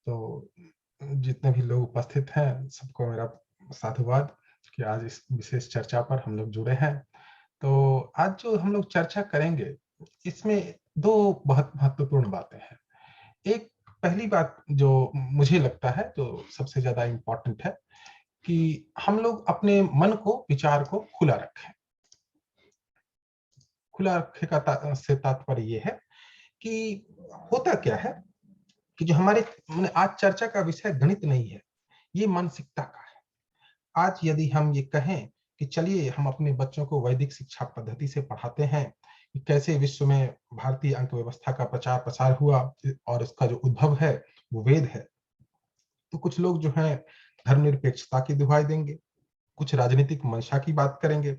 तो जितने भी लोग उपस्थित हैं, सबको मेरा साधुवाद कि आज इस विशेष चर्चा पर हम लोग जुड़े हैं। तो आज जो हम लोग चर्चा करेंगे, इसमें 2 बहुत महत्वपूर्ण बातें हैं। एक पहली बात जो मुझे लगता है, जो सबसे ज़्यादा इम्पोर्टेंट है कि हम लोग अपने मन को, विचार को खुला रखें। खुला रखे का से तात्पर्य ये है कि होता क्या है कि जो हमारे माने आज चर्चा का विषय गणित नहीं है, ये मानसिकता का है। आज यदि हम ये कहें कि चलिए हम अपने बच्चों को वैदिक शिक्षा पद्धति से पढ़ाते हैं कि कैसे विश्व में भारतीय अंक व्यवस्था का प्रचार प्रसार हुआ और उसका जो उद्भव है वो वेद है, तो कुछ लोग जो है धर्मनिरपेक्षता की दुहाई देंगे, कुछ राजनीतिक मंशा की बात करेंगे,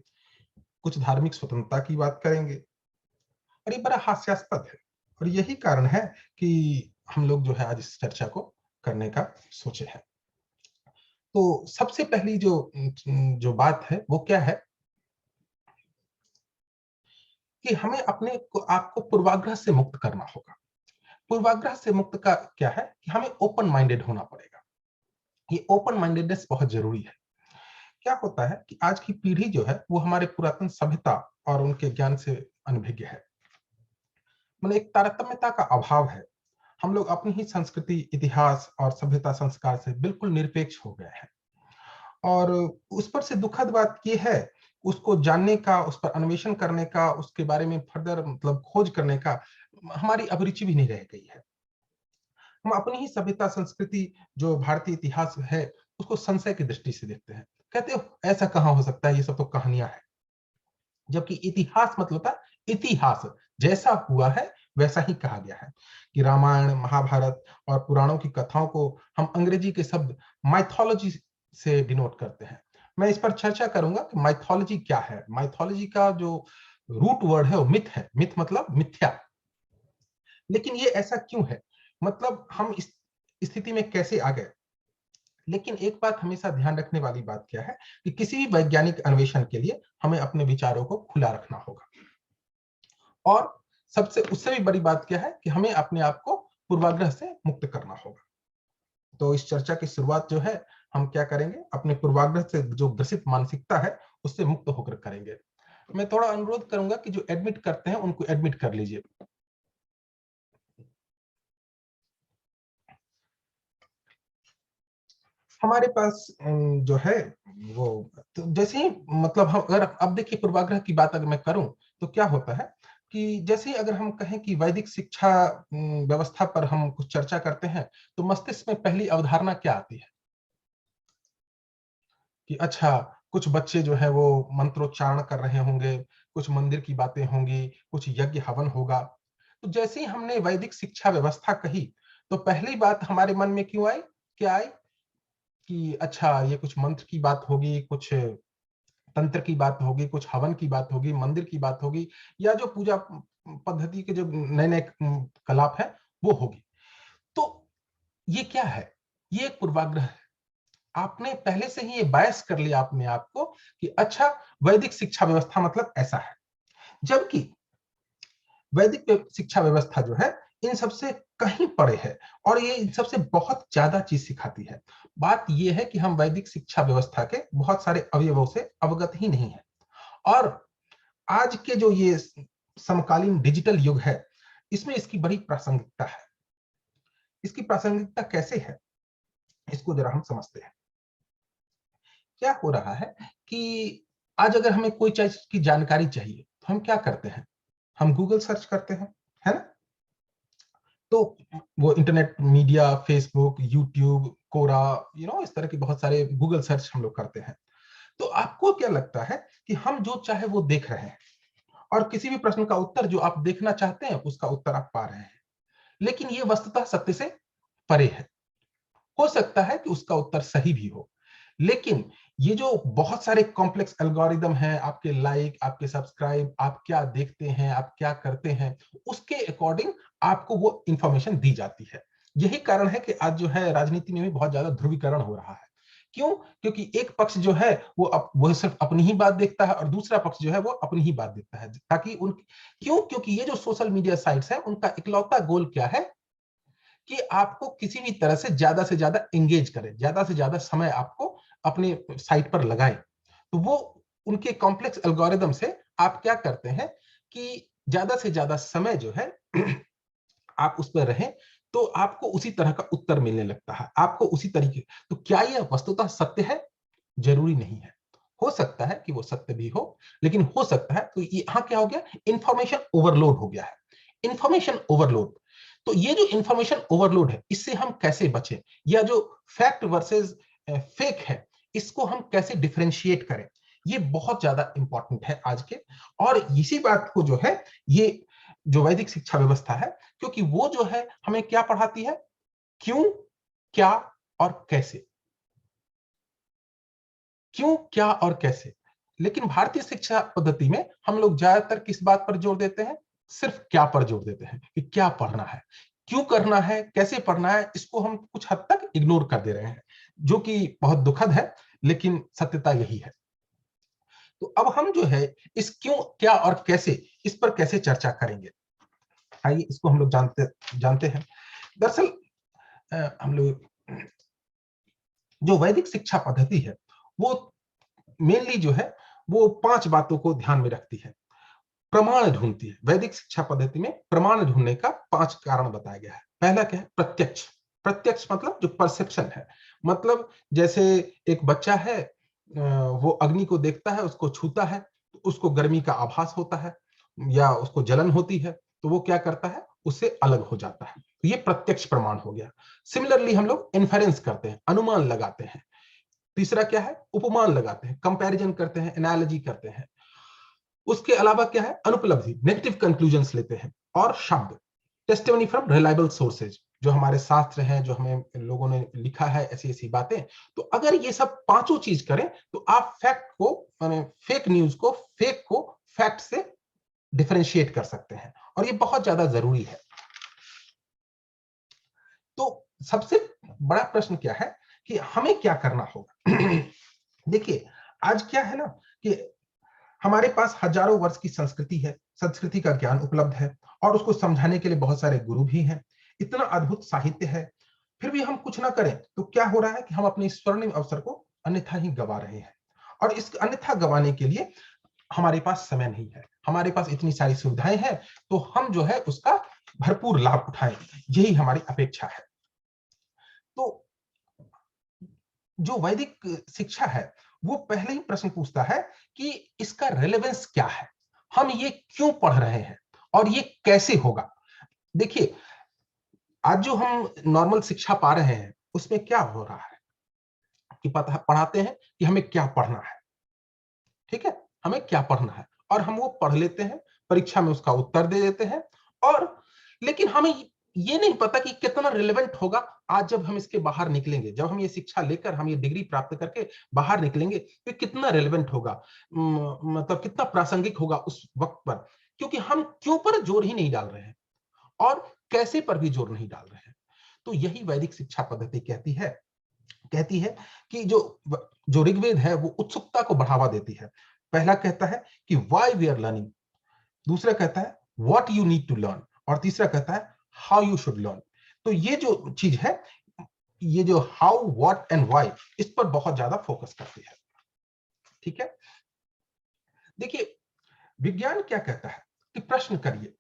कुछ धार्मिक स्वतंत्रता की बात करेंगे, और ये बड़ा हास्यास्पद है। और यही कारण है कि हम लोग जो है आज इस चर्चा को करने का सोचे हैं। तो सबसे पहली जो बात है वो क्या है कि हमें अपने को आपको पूर्वाग्रह से मुक्त करना होगा। पूर्वाग्रह से मुक्त का क्या है कि हमें ओपन माइंडेड होना पड़ेगा। ये ओपन माइंडेडनेस बहुत जरूरी है। क्या होता है कि आज की पीढ़ी जो है वो हमारे पुरातन सभ्यता और उनके ज्ञान से अनभिज्ञ है। मतलब एक तारतम्यता का अभाव है। हम लोग अपनी ही संस्कृति, इतिहास और सभ्यता संस्कार से बिल्कुल निरपेक्ष हो गए हैं। और उस पर से दुखद बात ये है, उसको जानने का, उस पर अन्वेषण करने का, उसके बारे में फर्दर मतलब खोज करने का हमारी अभिरुचि भी नहीं रह गई है। हम अपनी ही सभ्यता, संस्कृति, जो भारतीय इतिहास है, उसको संशय की दृष्टि से देखते हैं। कहते हो ऐसा कहाँ हो सकता है, ये सब तो कहानियां हैं। जबकि इतिहास मतलब था इतिहास, जैसा हुआ है वैसा ही कहा गया है। कि रामायण, महाभारत और पुराणों की कथाओं को हम अंग्रेजी के शब्द माइथोलॉजी से डिनोट करते हैं। मैं इस पर चर्चा करूंगा कि माइथोलॉजी क्या है। माइथोलॉजी का जो रूट वर्ड है वो मिथ है। मिथ मतलब मिथ्या। लेकिन ये ऐसा क्यों है, मतलब हम इस स्थिति में कैसे आ गए। लेकिन एक बात हमेशा ध्यान रखने वाली बात क्या है कि किसी भी वैज्ञानिक अन्वेषण के लिए हमें अपने विचारों को खुला रखना होगा। और सबसे उससे भी बड़ी बात क्या है कि हमें अपने आप को पूर्वाग्रह से मुक्त करना होगा। तो इस चर्चा की शुरुआत जो है हम क्या करेंगे, अपने पूर्वाग्रह से जो ग्रसित मानसिकता है उससे मुक्त होकर करेंगे। मैं थोड़ा अनुरोध करूंगा कि जो एडमिट करते हैं उनको एडमिट कर लीजिए। हमारे पास जो है वो, तो जैसे ही मतलब हम अगर अब देखिए पूर्वाग्रह की बात अगर मैं करूं तो क्या होता है कि जैसे ही अगर हम कहें कि वैदिक शिक्षा व्यवस्था पर हम कुछ चर्चा करते हैं, तो मस्तिष्क में पहली अवधारणा क्या आती है कि अच्छा, कुछ बच्चे जो है वो मंत्रोच्चारण कर रहे होंगे, कुछ मंदिर की बातें होंगी, कुछ यज्ञ हवन होगा। तो जैसे ही हमने वैदिक शिक्षा व्यवस्था कही, तो पहली बात हमारे मन में क्यों आई, क्या आई कि अच्छा ये कुछ मंत्र की बात होगी, कुछ तंत्र की बात होगी, कुछ हवन की बात होगी, मंदिर की बात होगी, या जो पूजा पद्धति के जो नए नए कलाप है वो होगी। तो ये क्या है, ये एक पूर्वाग्रह है। आपने पहले से ही ये बायस कर लिया अपने आप को कि अच्छा, वैदिक शिक्षा व्यवस्था मतलब ऐसा है। जबकि वैदिक शिक्षा व्यवस्था जो है इन सबसे कहीं परे है, और ये इन सबसे बहुत ज्यादा चीज सिखाती है। बात ये है कि हम वैदिक शिक्षा व्यवस्था के बहुत सारे अवयवों से अवगत ही नहीं है। और आज के जो ये समकालीन डिजिटल युग है, इसमें इसकी बड़ी प्रासंगिकता है। इसकी प्रासंगिकता कैसे है, इसको जरा हम समझते हैं। क्या हो रहा है कि आज अगर हमें कोई चीज की जानकारी चाहिए तो हम क्या करते हैं, हम गूगल सर्च करते हैं, है ना। तो वो इंटरनेट मीडिया, फेसबुक, यूट्यूब, कोरा, इस तरह के बहुत सारे गूगल सर्च हम लोग करते हैं। तो आपको क्या लगता है कि हम जो चाहे वो देख रहे हैं, और किसी भी प्रश्न का उत्तर जो आप देखना चाहते हैं उसका उत्तर आप पा रहे हैं। लेकिन ये वस्तुतः सत्य से परे है। हो सकता है कि उसका उत्तर सही भी हो, लेकिन ये जो बहुत सारे कॉम्प्लेक्स एल्गोरिदम हैं, आपके लाइक, आपके सब्सक्राइब, आप क्या देखते हैं, आप क्या करते हैं, उसके अकॉर्डिंग आपको वो इंफॉर्मेशन दी जाती है। यही कारण है कि आज जो है राजनीति में भी बहुत ज्यादा ध्रुवीकरण हो रहा है। क्यों? क्योंकि एक पक्ष जो है वो सिर्फ अपनी ही बात देखता है, और दूसरा पक्ष जो है वो अपनी ही बात देखता है, ताकि उन क्यों? क्योंकि ये जो सोशल मीडिया साइट्स हैं उनका इकलौता गोल क्या है कि आपको किसी भी तरह से ज्यादा एंगेज करें, ज्यादा से ज्यादा समय आपको अपने साइट पर लगाएं। तो वो उनके कॉम्प्लेक्स एल्गोरिदम से आप क्या करते हैं कि ज्यादा से ज्यादा समय जो है आप उस पर रहें, तो आपको उसी तरह का उत्तर मिलने लगता है, आपको उसी तरीके। तो क्या यह वस्तुतः सत्य है? जरूरी नहीं है। हो सकता है कि वो सत्य भी हो, लेकिन हो सकता है, तो यहां क्या हो गया, इंफॉर्मेशन ओवरलोड हो गया है। Information overload. तो ये जो इंफॉर्मेशन ओवरलोड है, इससे हम कैसे बचें, या जो फैक्ट वर्सेस फेक है, इसको हम कैसे डिफरेंशिएट करें, ये बहुत ज्यादा इंपॉर्टेंट है आज के। और इसी बात को जो है, ये जो वैदिक शिक्षा व्यवस्था है, क्योंकि वो जो है हमें क्या पढ़ाती है, क्यों, क्या और कैसे। क्यों, क्या और कैसे। लेकिन भारतीय शिक्षा पद्धति में हम लोग ज्यादातर किस बात पर जोर देते हैं, सिर्फ क्या पर जोर देते हैं, कि क्या पढ़ना है, क्यों करना है, कैसे पढ़ना है, इसको हम कुछ हद तक इग्नोर कर दे रहे हैं, जो कि बहुत दुखद है, लेकिन सत्यता यही है। तो अब हम जो है इस क्यों, क्या और कैसे, इस पर कैसे चर्चा करेंगे। आइए इसको हम लोग जानते जानते हैं। दरअसल हम लोग जो वैदिक शिक्षा पद्धति है, वो मेनली जो है वो 5 बातों को ध्यान में रखती है, प्रमाण ढूंढती है। वैदिक शिक्षा पद्धति में प्रमाण ढूंढने का 5 कारण बताया गया है। पहला क्या है, प्रत्यक्ष। प्रत्यक्ष मतलब जो परसेप्शन है, मतलब जैसे एक बच्चा है, वो अग्नि को देखता है, उसको छूता है, तो उसको गर्मी का आभास होता है या उसको जलन होती है, तो वो क्या करता है, उससे अलग हो जाता है। तो ये प्रत्यक्ष प्रमाण हो गया। सिमिलरली हम लोग इन्फेरेंस करते हैं, अनुमान लगाते हैं। तीसरा क्या है, उपमान लगाते हैं, कंपैरिजन करते हैं, एनालॉजी करते हैं। उसके अलावा क्या है, अनुपलब्धि, नेगेटिव कंक्लूजन्स लेते हैं। और शब्द, टेस्टिमनी फ्रॉम रिलायबल सोर्सेज, जो हमारे शास्त्र हैं, जो हमें लोगों ने लिखा है, ऐसी ऐसी बातें। तो अगर ये सब पांचों चीज करें, तो आप फैक्ट को, माने फेक न्यूज को, फेक को फैक्ट से डिफरेंशिएट कर सकते हैं, और ये बहुत ज्यादा जरूरी है। तो सबसे बड़ा प्रश्न क्या है कि हमें क्या करना होगा। देखिए, आज क्या है ना कि हमारे पास हजारों वर्ष की संस्कृति है, संस्कृति का ज्ञान उपलब्ध है, और उसको समझाने के लिए बहुत सारे गुरु भी हैं, इतना अद्भुत साहित्य है। फिर भी हम कुछ ना करें तो क्या हो रहा है कि हम अपने इस स्वर्णिम अवसर को अन्यथा ही गवा रहे हैं। और इस अन्यथा गवाने के लिए हमारे पास समय नहीं है, हमारे पास इतनी सारी सुविधाएं हैं, तो हम जो है उसका भरपूर लाभ उठाएं, यही हमारी अपेक्षा है। तो जो वैदिक शिक्षा है, वो पहले ही प्रश्न पूछता है कि इसका रेलेवेंस क्या है, हम ये क्यों पढ़ रहे हैं, और ये कैसे होगा। देखिए, आज जो हम नॉर्मल शिक्षा पा रहे हैं, उसमें क्या हो रहा है कि पढ़ाते हैं कि हमें क्या पढ़ना है, ठीक है, हमें क्या पढ़ना है, और हम वो पढ़ लेते हैं, परीक्षा में उसका उत्तर दे देते हैं। और लेकिन हमें ये नहीं पता कि कितना रिलेवेंट होगा आज जब हम इसके बाहर निकलेंगे, जब हम ये शिक्षा लेकर, हम ये डिग्री प्राप्त करके बाहर निकलेंगे, तो कितना रिलेवेंट होगा, मतलब कितना प्रासंगिक होगा उस वक्त पर। क्योंकि हम क्यों पर जोर ही नहीं डाल रहे हैं, और कैसे पर भी जोर नहीं डाल रहे हैं। तो यही वैदिक शिक्षा पद्धति कहती है कि जो जो ऋग्वेद है, वो उत्सुकता को बढ़ावा देती है। पहला कहता है कि व्हाई वी आर लर्निंग, दूसरा कहता है what you need to learn, और तीसरा कहता है हाउ यू शुड लर्न। तो ये जो चीज है, ये जो हाउ, व्हाट एंड व्हाई, इस पर बहुत ज्यादा फोकस करती है, ठीक है। देखिए, विज्ञान क्या कहता है कि प्रश्न करिए,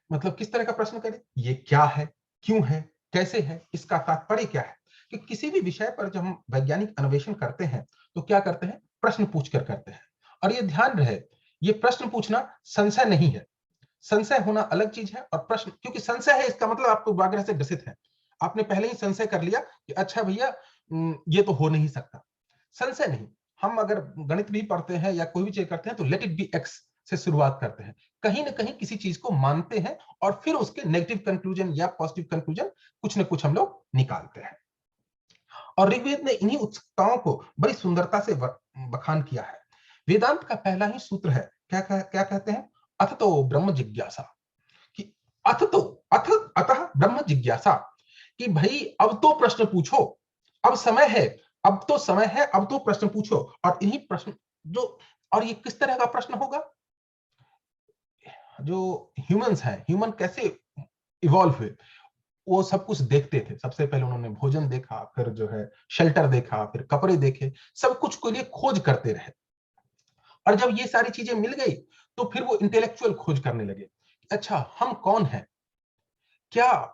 मतलब किस तरह का प्रश्न करें, ये क्या है, क्यों है, कैसे है, इसका तात्पर्य क्या है। कि किसी भी विषय पर जब हम वैज्ञानिक अन्वेषण करते हैं, तो क्या करते हैं, प्रश्न पूछकर करते हैं। और ये ध्यान रहे, ये प्रश्न पूछना संशय नहीं है। संशय होना अलग चीज है, और प्रश्न, क्योंकि संशय है इसका मतलब आप पूर्वाग्रह से ग्रसित है, आपने पहले ही संशय कर लिया कि अच्छा भैया, ये तो हो नहीं सकता। संशय नहीं। हम अगर गणित भी पढ़ते हैं या कोई भी चीज करते हैं, तो लेट इट बी एक्स से शुरुआत करते हैं, कहीं ना कहीं किसी चीज को मानते हैं, और फिर उसके नेगेटिव कंक्लूजन या पॉजिटिव कंक्लूजन कुछ ना कुछ हम लोग निकालते हैं। और ऋग्वेद ने इन्हीं उत्सुकताओं को बड़ी सुंदरता से बखान किया है। वेदांत का पहला ही सूत्र है, क्या कहते हैं, अथ तो ब्रह्म जिज्ञासा, कि अथ तो, अथ अतः ब्रह्म जिज्ञासा, कि भाई अब तो प्रश्न पूछो, अब समय है, अब तो समय है, अब तो प्रश्न पूछो। और इन्हीं प्रश्न जो, और ये किस तरह का प्रश्न होगा, जो ह्यूमंस हैं, ह्यूमन कैसे इवॉल्व हुए, वो सब कुछ देखते थे। सबसे पहले उन्होंने भोजन देखा, फिर जो है शेल्टर देखा, फिर कपड़े देखे, सब कुछ के लिए खोज करते रहे। और जब ये सारी चीजें मिल गई, तो फिर वो इंटेलेक्चुअल खोज करने लगे। अच्छा, हम कौन हैं? क्या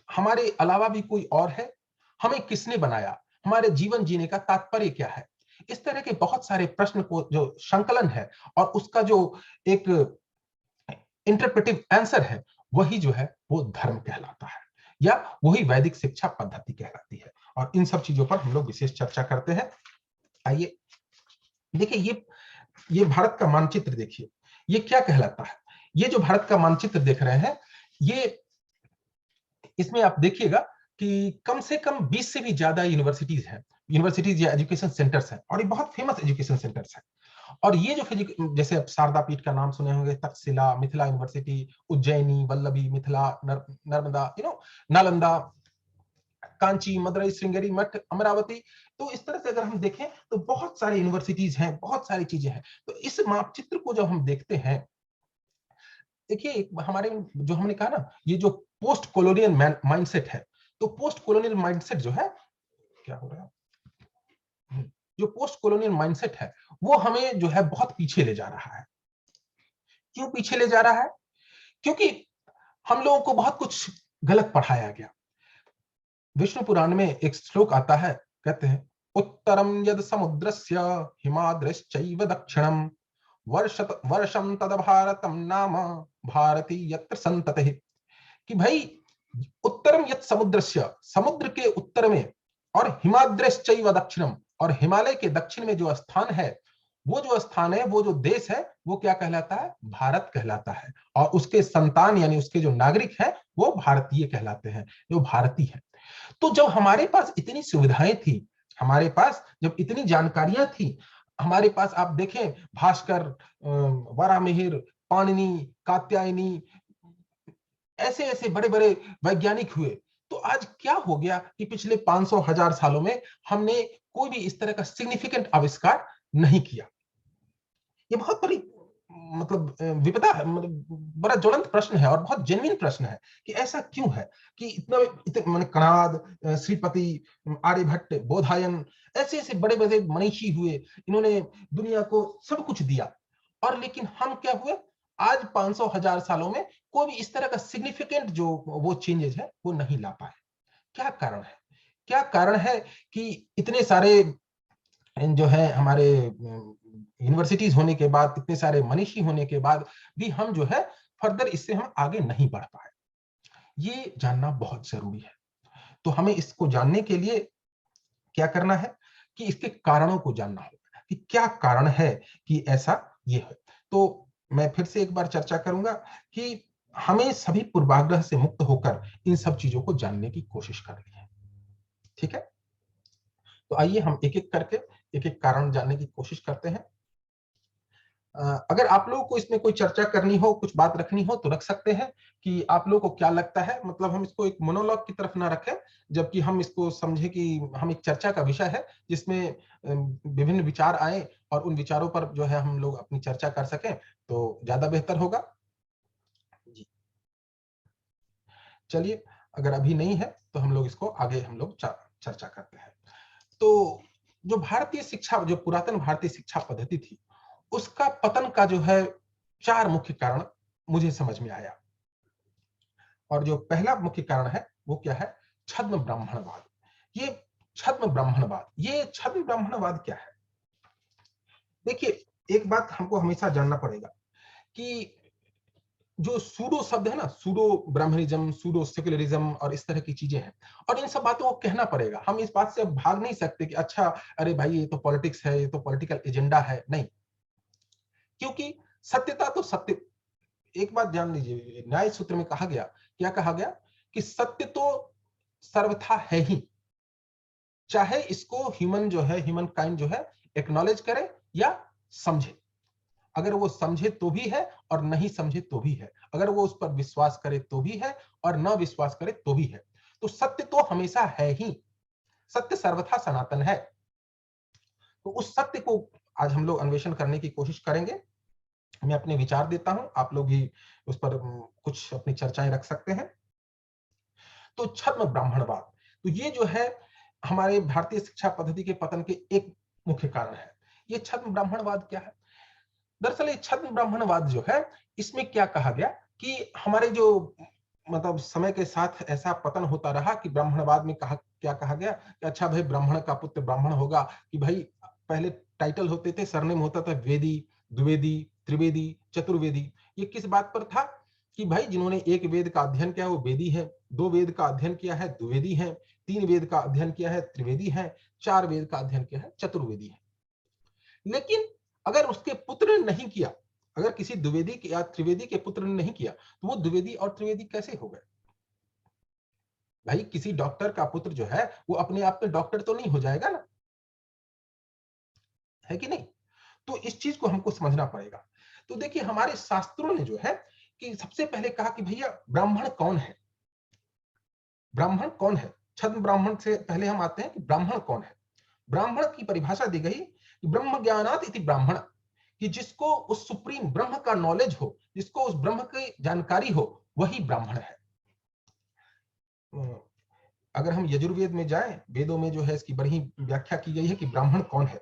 हमारे अलावा भी कोई और है? हमें किसने बनाया? हमारे जीवन जीने का तात्पर्य क्या है? इस तरह के बहुत सारे प्रश्न को जो संकलन है और उसका जो एक इंटरप्रेटिव आंसर है, वही जो है वो धर्म कहलाता है, या वही वैदिक शिक्षा पद्धति कहलाती है। और इन सब चीजों पर हम लोग विशेष चर्चा करते हैं। आइए देखिए, ये भारत का मानचित्र देखिए, ये क्या कहलाता है? ये जो भारत का मानचित्र देख रहे हैं, ये इसमें आप देखिएगा कि कम से कम 20 से भी ज्यादा यूनिवर्सिटीज हैं, यूनिवर्सिटीज या एजुकेशन सेंटर्स हैं, और ये बहुत फेमस एजुकेशन सेंटर्स हैं। और ये जो जैसे आप शारदा पीठ का नाम सुने होंगे, तक्षशिला, मिथिला यूनिवर्सिटी, उज्जैनी, वल्लभी, मिथिला, नर्मदा, नालंदा, कांची, मदुरई, श्रृंगेरी मठ, अमरावती। तो इस तरह से अगर हम देखें तो बहुत सारी यूनिवर्सिटीज हैं, बहुत सारी चीजें हैं। तो इस मापचित्र को जब हम देखते हैं, देखिए हमारे जो हमने कहा ना, ये जो पोस्ट कॉलोनियल माइंडसेट है, तो पोस्ट कॉलोनियल माइंडसेट जो है, क्या हो रहा है, जो पोस्ट कॉलोनियल माइंडसेट है, वो हमें जो है बहुत पीछे ले जा रहा है। क्यों पीछे ले जा रहा है? क्योंकि हम लोगों को बहुत कुछ गलत पढ़ाया गया। विष्णु पुराण में एक श्लोक आता है, कहते हैं, उत्तरम यद समुद्रस्य हिमाद्रश्चैव दक्षिणम वर्षम तद भारतम नाम भारती यत्र संततिः। कि भाई, उत्तरम यत् समुद्रस्य, समुद्र के उत्तर में, और हिमाद्रश्चैव दक्षिणम, और हिमालय के दक्षिण में जो स्थान है, वो जो स्थान है, वो जो देश है, वो क्या कहलाता है? भारत कहलाता है। और उसके संतान यानी उसके जो नागरिक हैं, वो भारतीय कहलाते हैं, जो भारतीय है। तो जब हमारे पास इतनी सुविधाएं थी, हमारे पास जब इतनी जानकारियां थी, हमारे पास आप देखें भास्कर, वराहमिहिर, पाणिनि, कात्यायनी, ऐसे ऐसे बड़े बड़े वैज्ञानिक हुए। तो आज क्या हो गया कि पिछले 500 हजार सालों में हमने कोई भी इस तरह का सिग्निफिकेंट आविष्कार नहीं किया। ये बहुत बड़ी मतलब विपदा है, मतलब बड़ा ज्वलंत प्रश्न है और बहुत जेन्युइन प्रश्न है कि ऐसा क्यों है कि इतना इतने माने कणाद, श्रीपति, आर्यभट्ट, बोधायन, ऐसे ऐसे बड़े बड़े मनीषी हुए, इन्होंने दुनिया को सब कुछ दिया, और लेकिन हम क्या हुए? आज 500 हजार सालों में कोई भी इस तरह का सिग्निफिकेंट जो वो चेंजेस है वो नहीं ला पाए। क्या कारण है? क्या कारण है कि इतने सारे जो है हमारे यूनिवर्सिटीज होने के बाद, इतने सारे मनीषी होने के बाद भी हम जो है फर्दर इससे हम आगे नहीं बढ़ पाए? ये जानना बहुत जरूरी है। तो हमें इसको जानने के लिए क्या करना है कि इसके कारणों को जानना होगा कि क्या कारण है कि ऐसा ये है। तो मैं फिर से एक बार चर्चा करूंगा कि हमें सभी पूर्वाग्रह से मुक्त होकर इन सब चीजों को जानने की कोशिश करनी है। ठीक है? तो आइए हम एक एक करके एक एक कारण जानने की कोशिश करते हैं। अगर आप लोगों को इसमें कोई चर्चा करनी हो, कुछ बात रखनी हो, तो रख सकते हैं कि आप लोगों को क्या लगता है। मतलब हम इसको एक मोनोलॉग की तरफ ना रखें, जबकि हम इसको समझे कि हम एक चर्चा का विषय है जिसमें विभिन्न विचार आए और उन विचारों पर जो है हम लोग अपनी चर्चा कर सकें, तो ज्यादा बेहतर होगा। जी, चलिए, अगर अभी नहीं है तो हम लोग इसको आगे हम लोग चर्चा करते हैं। तो जो भारतीय शिक्षा, जो पुरातन भारतीय शिक्षा पद्धति थी, उसका पतन का जो है 4 मुख्य कारण मुझे समझ में आया। और जो पहला मुख्य कारण है वो क्या है? छद्म ब्राह्मणवाद। ये छद्म ब्राह्मणवाद क्या है? देखिए, एक बात हमको हमेशा जानना पड़ेगा कि जो सूडो शब्द है ना, सूडो ब्राह्मणिज्म, सूडो सेक्युलरिज्म और इस तरह की चीजें हैं, और इन सब बातों को कहना पड़ेगा। हम इस बात से अब भाग नहीं सकते कि अच्छा, अरे भाई ये तो पॉलिटिक्स है, ये तो पॉलिटिकल एजेंडा है। नहीं, क्योंकि सत्यता तो सत्य। एक बात जान लीजिए, न्याय सूत्र में कहा गया, क्या कहा गया? कि सत्य तो सर्वथा है ही, चाहे इसको ह्यूमन काइंड जो है एक्नॉलेज करे या समझे। अगर वो समझे तो भी है और नहीं समझे तो भी है, अगर वो उस पर विश्वास करे तो भी है और न विश्वास करे तो भी है। तो सत्य तो हमेशा है ही, सत्य सर्वथा सनातन है। तो उस सत्य को आज हम लोग अन्वेषण करने की कोशिश करेंगे। मैं अपने विचार देता हूं, आप लोग भी उस पर कुछ अपनी चर्चाएं रख सकते हैं। तो छद्म ब्राह्मणवाद, तो ये जो है हमारे भारतीय शिक्षा पद्धति के पतन के एक मुख्य कारण है। ये छद्म ब्राह्मणवाद क्या है? दरअसल ये छद्म ब्राह्मणवाद जो है, इसमें क्या कहा गया कि हमारे जो मतलब समय के साथ ऐसा पतन होता रहा कि ब्राह्मणवाद में क्या कहा गया कि अच्छा भाई ब्राह्मण का पुत्र ब्राह्मण होगा, कि भाई पहले टाइटल होते थे, सरनेम होता था वेदी, द्विवेदी, त्रिवेदी, चतुर्वेदी। ये किस बात पर था कि भाई जिन्होंने एक वेद का अध्ययन किया वो वेदी है, दो वेद का अध्ययन किया है द्विवेदी है, तीन वेद का अध्ययन किया है त्रिवेदी है, चार वेद का अध्ययन किया है चतुर्वेदी है। लेकिन अगर उसके पुत्र ने नहीं किया, अगर किसी द्विवेदी के या त्रिवेदी के पुत्र ने नहीं किया, तो वो द्विवेदी और त्रिवेदी कैसे हो गए? भाई किसी डॉक्टर का पुत्र जो है वो अपने आप में डॉक्टर तो नहीं हो जाएगा ना, है कि नहीं? तो इस चीज को हमको समझना पड़ेगा। तो देखिए हमारे शास्त्रों ने जो है कि सबसे पहले कहा कि भैया ब्राह्मण कौन है? ब्राह्मण कौन है? छद्म ब्राह्मण से पहले हम आते हैं कि ब्राह्मण कौन है? ब्राह्मण की परिभाषा दी गई कि ब्रह्म ज्ञानात इति ब्राह्मण, कि जिसको उस सुप्रीम ब्रह्म का नॉलेज हो, जिसको उस ब्रह्म की जानकारी हो, वही ब्राह्मण है। अगर हम यजुर्वेद में जाएं, वेदों में जो है इसकी बड़ी व्याख्या की गई है कि ब्राह्मण कौन है।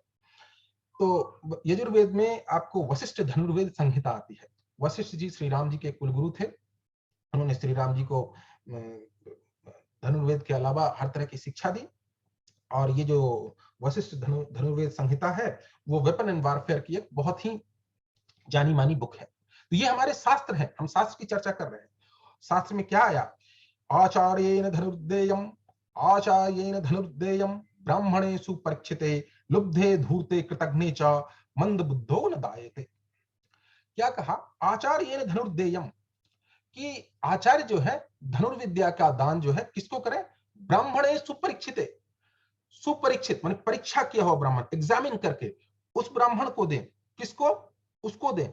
तो यजुर्वेद में आपको वशिष्ठ धनुर्वेद संहिता आती है। वशिष्ठ जी श्री राम जी के कुलगुरु थे। उन्होंने श्री राम जी को धनुर्वेद के अलावा हर तरह की शिक्षा दी। और ये जो वशिष्ठ धनुर्वेद संहिता है वो वेपन एंड वारफेयर की एक बहुत ही जानी मानी बुक है। तो ये हमारे शास्त्र हैं, हम शास्त्र की चर्चा कर रहे हैं। शास्त्र में क्या आया? आचार्येण धनुर्देयम, आचार्येण धनुर्देयम ब्राह्मणेषु परीक्षिते लुब्धे धूर्ते कृतघ्ने च मंद बुद्धो न दायते। क्या कहा? आचार्येण धनुर्देयम, कि आचार्य जो है धनुर्विद्या का दान जो है किसको करें? ब्राह्मणेषु परीक्षिते, सुपरीक्षित माने परीक्षा किया हुआ ब्राह्मण, एग्जामिन करके उस ब्राह्मण को दें। किसको? उसको दें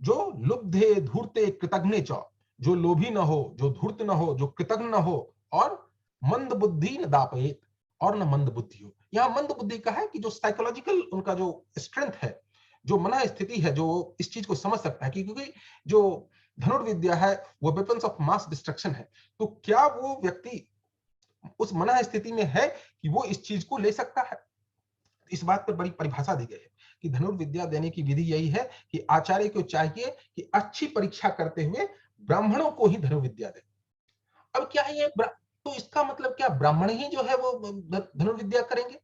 जो लुब्धे धूर्ते कृतघ्ने च, जो लोभी न हो, जो धूर्त न हो, जो कृतघ्न न हो, और मंद बुद्धि न दापयेत, और न मंद बुद्धि हो। यहां मंद बुद्धि का है कि जो साइकोलॉजिकल उनका जो स्ट्रेंथ है, जो मन स्थिति है, जो इस चीज को समझ सकता है, क्योंकि जो धनुर्विद्या है वो वेपन्स ऑफ मास डिस्ट्रक्शन है। तो क्या वो व्यक्ति उस मन स्थिति में है कि वो इस चीज को ले सकता है? इस बात पर बड़ी परिभाषा दी गई है कि धनुर्विद्या देने की विधि यही है कि आचार्य को चाहिए कि अच्छी परीक्षा करते हुए ब्राह्मणों को ही धनुर्विद्या दे। अब क्या है ये तो इसका मतलब क्या ब्राह्मण ही जो है वो धनुर्विद्या करेंगे?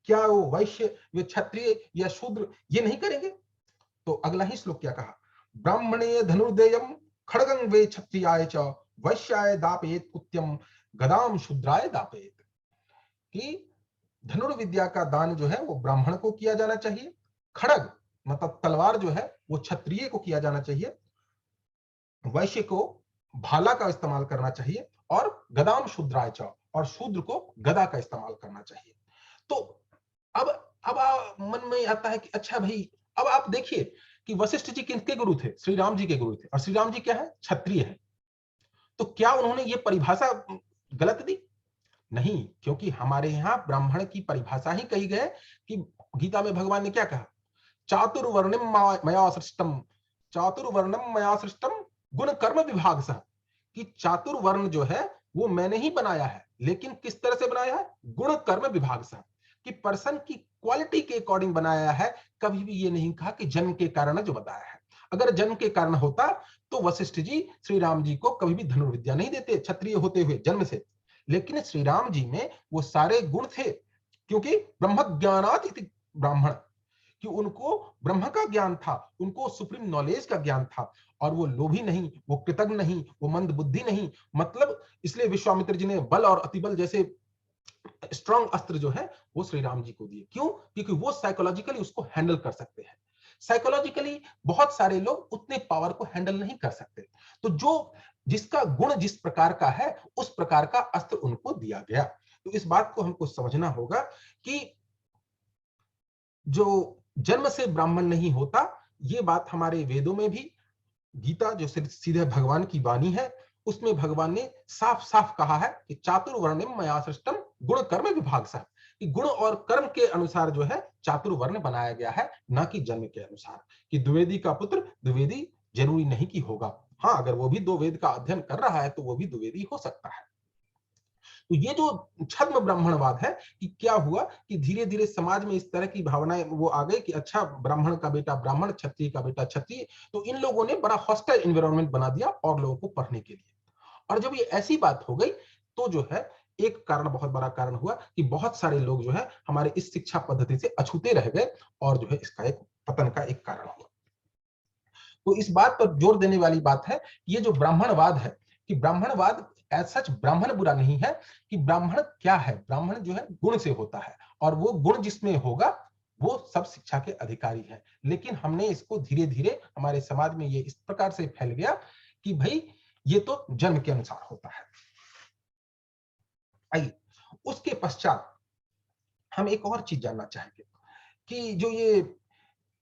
क्या वो वैश्य या क्षत्रिय या शूद्र ये नहीं करेंगे? तो अगला ही श्लोक क्या कहा? ब्राह्मणे धनुर्देयम खड्गं वे क्षत्रियाय च वैश्याय दापयेत कुत्यम गदाम शूद्राय दापयेत, कि धनुर्विद्या का दान जो है वो ब्राह्मण को किया जाना चाहिए, खड़ग मतलब तलवार जो है वो क्षत्रिय को किया जाना चाहिए, वैश्य को भाला का इस्तेमाल करना चाहिए, और गदाम शूद्राय च, और शूद्र को गदा का इस्तेमाल करना चाहिए। तो अब मन में आता है कि अच्छा भाई, अब आप देखिए कि वशिष्ठ जी किसके गुरु थे? श्री राम जी के गुरु थे, और श्री राम जी क्या है? क्षत्रिय है। तो क्या उन्होंने ये परिभाषा गलत दी? नहीं, क्योंकि हमारे यहां ब्राह्मण की परिभाषा ही कही गई कि गीता में भगवान ने क्या कहा? चातुर्वर्ण्यम मया सृष्टम, चातुर्वर्णम मया सृष्टम गुण कर्म विभाग सह, कि चातुर्वर्ण जो है वो मैंने ही बनाया है, लेकिन किस तरह से बनाया है? गुण कर्म विभाग सह, कि पर्सन की क्वालिटी के अकॉर्डिंग बनाया है। कभी भी ये नहीं कहा कि जन्म के कारण जो बताया है। अगर जन्म के कारण होता तो वशिष्ठ जी श्री राम जी को कभी भी धनुर्विद्या नहीं देते, क्षत्रिय होते हुए जन्म से। लेकिन श्री राम जी में वो सारे गुण थे, क्योंकि ब्रह्म ज्ञानात इति ब्राह्मण, कि उनको ब्रह्म का ज्ञान था, उनको सुप्रीम नॉलेज का ज्ञान था, और वो लोभी नहीं, वो कृतज्ञ नहीं, वो मंद बुद्धि नहीं। मतलब इसलिए विश्वामित्र जी ने बल और अतिबल जैसे स्ट्रॉन्ग अस्त्र जो है वो श्री राम जी को दिए। क्यों? क्योंकि वो साइकोलॉजिकली उसको हैंडल कर सकते हैं। साइकोलॉजिकली बहुत सारे लोग उतने पावर को हैंडल नहीं कर सकते। तो जो जिसका गुण जिस प्रकार का है उस प्रकार का अस्त्र उनको दिया गया। तो इस बात को हमको समझना होगा कि जो जन्म से ब्राह्मण नहीं होता, ये बात हमारे वेदों में भी, गीता जो सीधे भगवान की वाणी है उसमें भगवान ने साफ साफ कहा है कि चातुर्वर्ण्यम मया सृष्टम गुण कर्म विभाग सह, कि गुण और कर्म के अनुसार जो है चातुर्वर्ण बनाया गया है, ना कि जन्म के अनुसार। कि द्विवेदी का पुत्र द्विवेदी जरूरी नहीं कि होगा। हाँ, अगर वो भी दो वेद का अध्ययन कर रहा है तो वो भी द्विवेदी हो सकता है। तो ये जो छद्म ब्राह्मणवाद है कि क्या हुआ कि धीरे-धीरे समाज में इस तरह की भावनाएं वो आ गई कि अच्छा ब्राह्मण का बेटा ब्राह्मण, क्षत्रिय का बेटा क्षत्रिय, तो इन लोगों ने बड़ा हॉस्टाइल एनवायरनमेंट बना दिया और लोगों को पढ़ने के लिए। और जब ये ऐसी बात हो गई तो जो है एक कारण, बहुत बड़ा कारण हुआ कि बहुत सारे लोग जो है हमारे इस शिक्षा पद्धति से अछूते रह गए और जो है इसका एक पतन का एक कारण हुआ। तो इस बात पर जोर देने वाली बात है कि ये जो ब्राह्मणवाद है कि ब्राह्मणवाद एज सच ब्राह्मण बुरा नहीं है, कि ब्राह्मण क्या है, ब्राह्मण जो है गुण से होता है और वो गुण जिसमें होगा वो सब शिक्षा के अधिकारी है। लेकिन हमने इसको धीरे धीरे हमारे समाज में ये इस प्रकार से फैल गया कि भाई ये तो जन्म के अनुसार होता है। आइए उसके पश्चात हम एक और चीज जानना चाहेंगे कि जो ये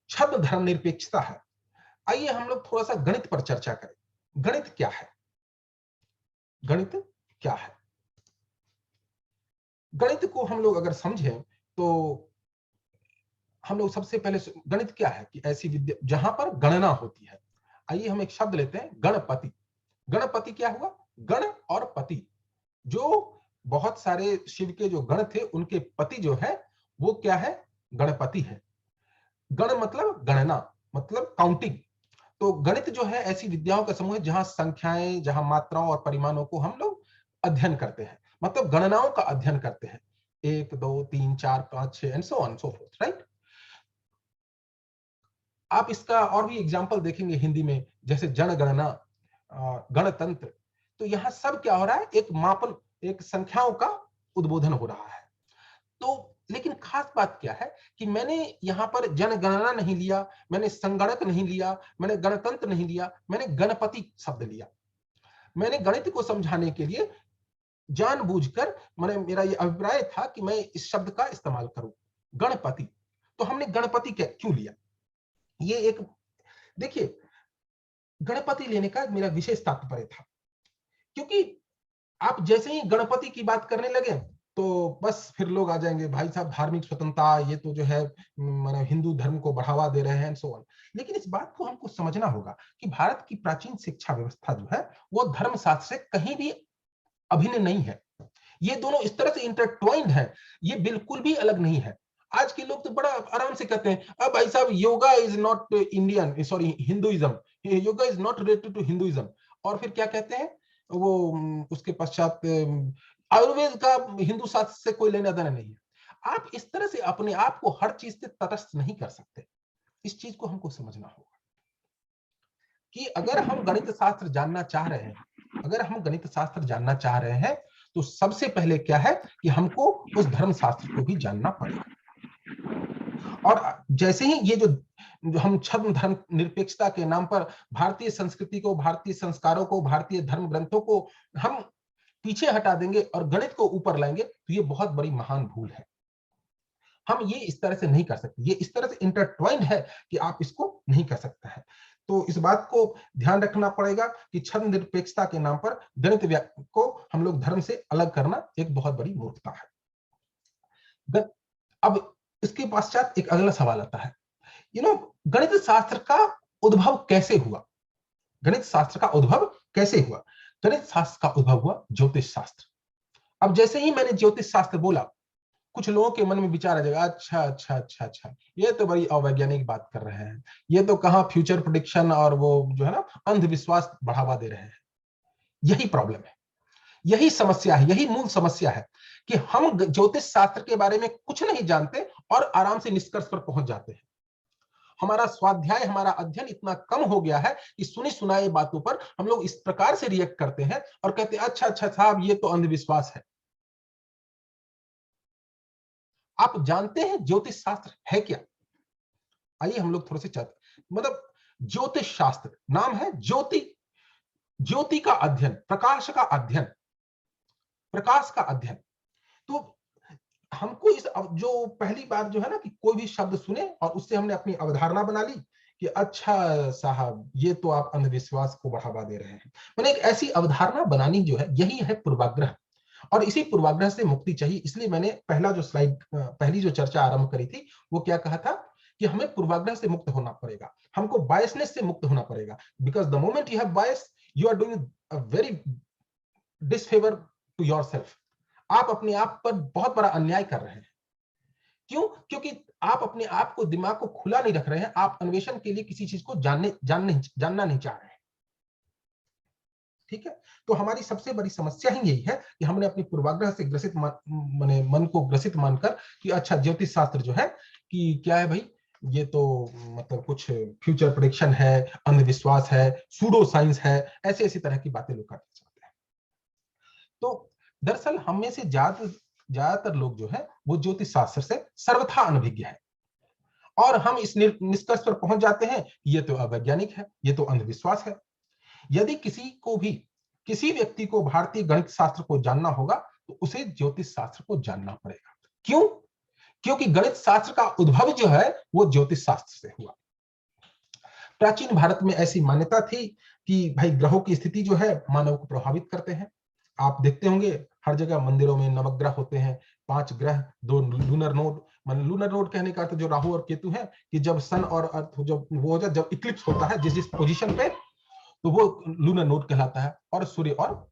छद्म धर्मनिरपेक्षता है, आइए हम लोग थोड़ा सा गणित पर चर्चा करें। गणित क्या है? गणित क्या है? गणित को हम लोग अगर समझें तो हम लोग सबसे पहले गणित क्या है कि ऐसी विद्या जहां पर गणना होती है। आइए हम एक शब्द लेते हैं, गणपति। गणपति क्या हुआ? गण और पति। जो बहुत सारे शिव के जो गण थे उनके पति जो है वो क्या है? गणपति है। गण मतलब गणना, मतलब काउंटिंग। तो गणित जो है ऐसी विद्याओं का समूह है जहां संख्याएं, जहां मात्राओं और परिमाणों को हम लोग अध्ययन करते हैं, मतलब गणनाओं का अध्ययन करते हैं। 1 2 3 4 5 6 and so on so fourth, right? आप इसका और भी एग्जांपल देखेंगे हिंदी में, जैसे जनगणना, गणतंत्र। तो यहां सब क्या हो रहा है? एक मापन, एक संख्याओं का उद्बोधन हो रहा है। तो लेकिन खास बात क्या है कि मैंने यहां पर जनगणना नहीं लिया, मैंने संगणक नहीं लिया, मैंने गणतंत्र नहीं लिया, मैंने गणपति शब्द लिया। मैंने गणित को समझाने के लिए जानबूझकर, मैंने, मेरा ये अभिप्राय था कि मैं इस शब्द का इस्तेमाल करूं, गणपति। तो हमने गणपति क्यों लिया? ये एक, देखिए, गणपति लेने का मेरा विशेष तात्पर्य था क्योंकि आप जैसे ही गणपति की बात करने लगे तो बस फिर लोग आ जाएंगे, भाई साहब धार्मिक स्वतंत्रता, ये तो जो है माने हिंदू धर्म को बढ़ावा दे रहे हैं सो ऑन। लेकिन इस बात को हमको समझना होगा कि भारत की प्राचीन शिक्षा व्यवस्था जो है वो धर्मशास्त्र से कहीं भी अभिन्न नहीं है। ये दोनों इस तरह से इंटरट्वाइंड है, ये बिल्कुल भी अलग नहीं है। आज के लोग तो बड़ा आराम से कहते हैं, अब भाई साहब yoga is not Indian, sorry Hinduism, yoga is not related to Hinduism. और फिर क्या कहते हैं वो, उसके पश्चात आयुर्वेद का हिंदू शास्त्र से कोई लेना देना नहीं है। आप इस तरह से अपने आप को हर चीज से तटस्थ नहीं कर सकते। इस चीज को हमको समझना होगा कि अगर हम गणित शास्त्र जानना चाह रहे हैं, अगर हम गणित शास्त्र जानना चाह रहे हैं तो सबसे पहले क्या है कि हमको उस धर्म शास्त्र को भी जानना पड़ेगा। और जैसे ही ये जो हम छद्म धर्म निरपेक्षता के नाम पर भारतीय संस्कृति को, भारतीय संस्कारों को, भारतीय धर्म ग्रंथों को हम पीछे हटा देंगे और गणित को ऊपर लाएंगे तो ये बहुत बड़ी महान भूल है। हम ये इस तरह से नहीं कर सकते, ये इस तरह से इंटरट्वाइंड है कि आप इसको नहीं कर सकते हैं। तो इस बात को ध्यान रखना पड़ेगा कि छद्म निरपेक्षता के नाम पर गणित को हम लोग धर्म से अलग करना एक बहुत बड़ी मूर्खता है। अब इसके पश्चात एक अगला सवाल आता है, गणित शास्त्र का उद्भव कैसे हुआ? गणित शास्त्र का उद्भव कैसे हुआ? गणित शास्त्र का उद्भव हुआ ज्योतिष शास्त्र। अब जैसे ही मैंने ज्योतिष शास्त्र बोला, कुछ लोगों के मन में विचार आ जाएगा, अच्छा अच्छा अच्छा अच्छा, ये तो बड़ी अवैज्ञानिक बात कर रहे हैं, ये तो कहां फ्यूचर प्रेडिक्शन और वो जो है ना अंधविश्वास बढ़ावा दे रहे हैं। यही प्रॉब्लम है, यही समस्या है, यही मूल समस्या है कि हम ज्योतिष शास्त्र के बारे में कुछ नहीं जानते और आराम से निष्कर्ष पर पहुंच जाते हैं। हमारा स्वाध्याय, हमारा अध्ययन इतना कम हो गया है कि सुनी सुनाई बातों पर हम लोग इस प्रकार से रिएक्ट करते हैं और कहते हैं अच्छा अच्छा साहब ये तो अंधविश्वास है। आप जानते हैं ज्योतिष शास्त्र है क्या? आइए हम लोग थोड़े से मतलब ज्योतिष शास्त्र नाम है ज्योति, ज्योति का अध्ययन, प्रकाश का अध्ययन, प्रकाश का अध्ययन। तो हमको इस जो पहली बार जो है ना कि कोई भी शब्द सुने और उससे हमने अपनी अवधारणा बना ली कि अच्छा साहब ये तो आप अंधविश्वास को बढ़ावा दे रहे हैं। मैंने एक ऐसी अवधारणा बनानी जो है, यही है पूर्वाग्रह। और इसी पूर्वाग्रह से मुक्ति चाहिए। इसलिए मैंने पहला जो स्लाइड, पहली जो चर्चा आरंभ करी थी वो क्या कहा था कि हमें पूर्वाग्रह से मुक्त होना पड़ेगा, हमको बायसनेस से मुक्त होना पड़ेगा। Because the moment you have bias, you are doing a very disfavour to yourself. आप अपने आप पर बहुत बड़ा अन्याय कर रहे हैं। क्यों? क्योंकि आप अपने आप को, दिमाग को खुला नहीं रख रहे हैं, आप अन्वेषण के लिए किसी चीज को जानना नहीं चाह रहे हैं। ठीक है? तो हमारी सबसे बड़ी समस्या ही यही है कि हमने अपनी पूर्वाग्रह से ग्रसित माने मन को ग्रसित मानकर कि अच्छा ज्योतिष शास्त्र जो है कि क्या है भाई, ये तो मतलब कुछ फ्यूचर प्रेडिक्शन है, अंधविश्वास है, सूडो साइंस है, ऐसे ऐसी तरह की बातें लोग करना चाहते हैं। तो दरअसल हम में से ज्यादातर लोग जो है वो ज्योतिष शास्त्र से सर्वथा अनभिज्ञ है, और हम इस निष्कर्ष पर पहुंच जाते हैं ये तो अवैज्ञानिक है, ये तो अंधविश्वास है। यदि किसी व्यक्ति को भारतीय गणित शास्त्र को जानना होगा तो उसे ज्योतिष शास्त्र को जानना पड़ेगा। क्यों? क्योंकि गणित शास्त्र का उद्भव जो है वो ज्योतिष शास्त्र से हुआ। प्राचीन भारत में ऐसी मान्यता थी कि भाई ग्रहों की स्थिति जो है मानव को प्रभावित करते हैं। आप देखते होंगे हर जगह मंदिरों में नवग्रह होते हैं, 5 ग्रह, 2 लूनर नोड। लूनर नोड कहने का अर्थ जो राहु और केतु है कि जब सन और अर्थ जब वो हो जाए, जब इक्लिप्स होता है जिस जिस पोजीशन पे, तो वो लूनर नोड कहलाता है, और सूर्य और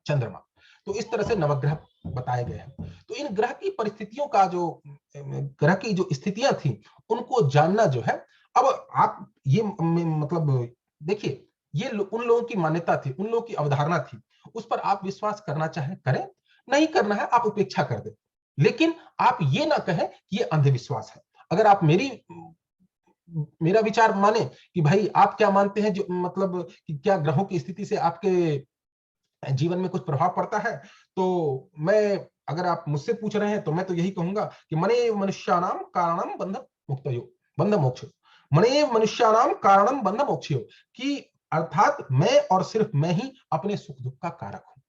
चंद्रमा। तो इस तरह से नवग्रह बताए गए हैं। तो इन ग्रह की परिस्थितियों का जो ग्रह की जो स्थितियां थी उनको जानना जो है, अब आप ये मतलब देखिए, ये उन लोगों की मान्यता थी, उन लोगों की अवधारणा थी, उस पर आप विश्वास करना चाहे करें, नहीं करना है आप उपेक्षा कर दें, लेकिन आप ये ना कहें कि ये अंधविश्वास है। अगर आप मेरा विचार माने कि भाई आप क्या मानते हैं, जो मतलब कि क्या ग्रहों की स्थिति से आपके जीवन में कुछ प्रभाव पड़ता है, तो मैं, अगर आप मुझसे पूछ रहे हैं तो मैं तो यही कहूंगा कि मने मनुष्याणाम कारणम बंध मोक्ष, मने मनुष्याणाम कारणम बंध मोक्षयो, कि अर्थात मैं और सिर्फ मैं ही अपने सुख दुख का कारक हूं।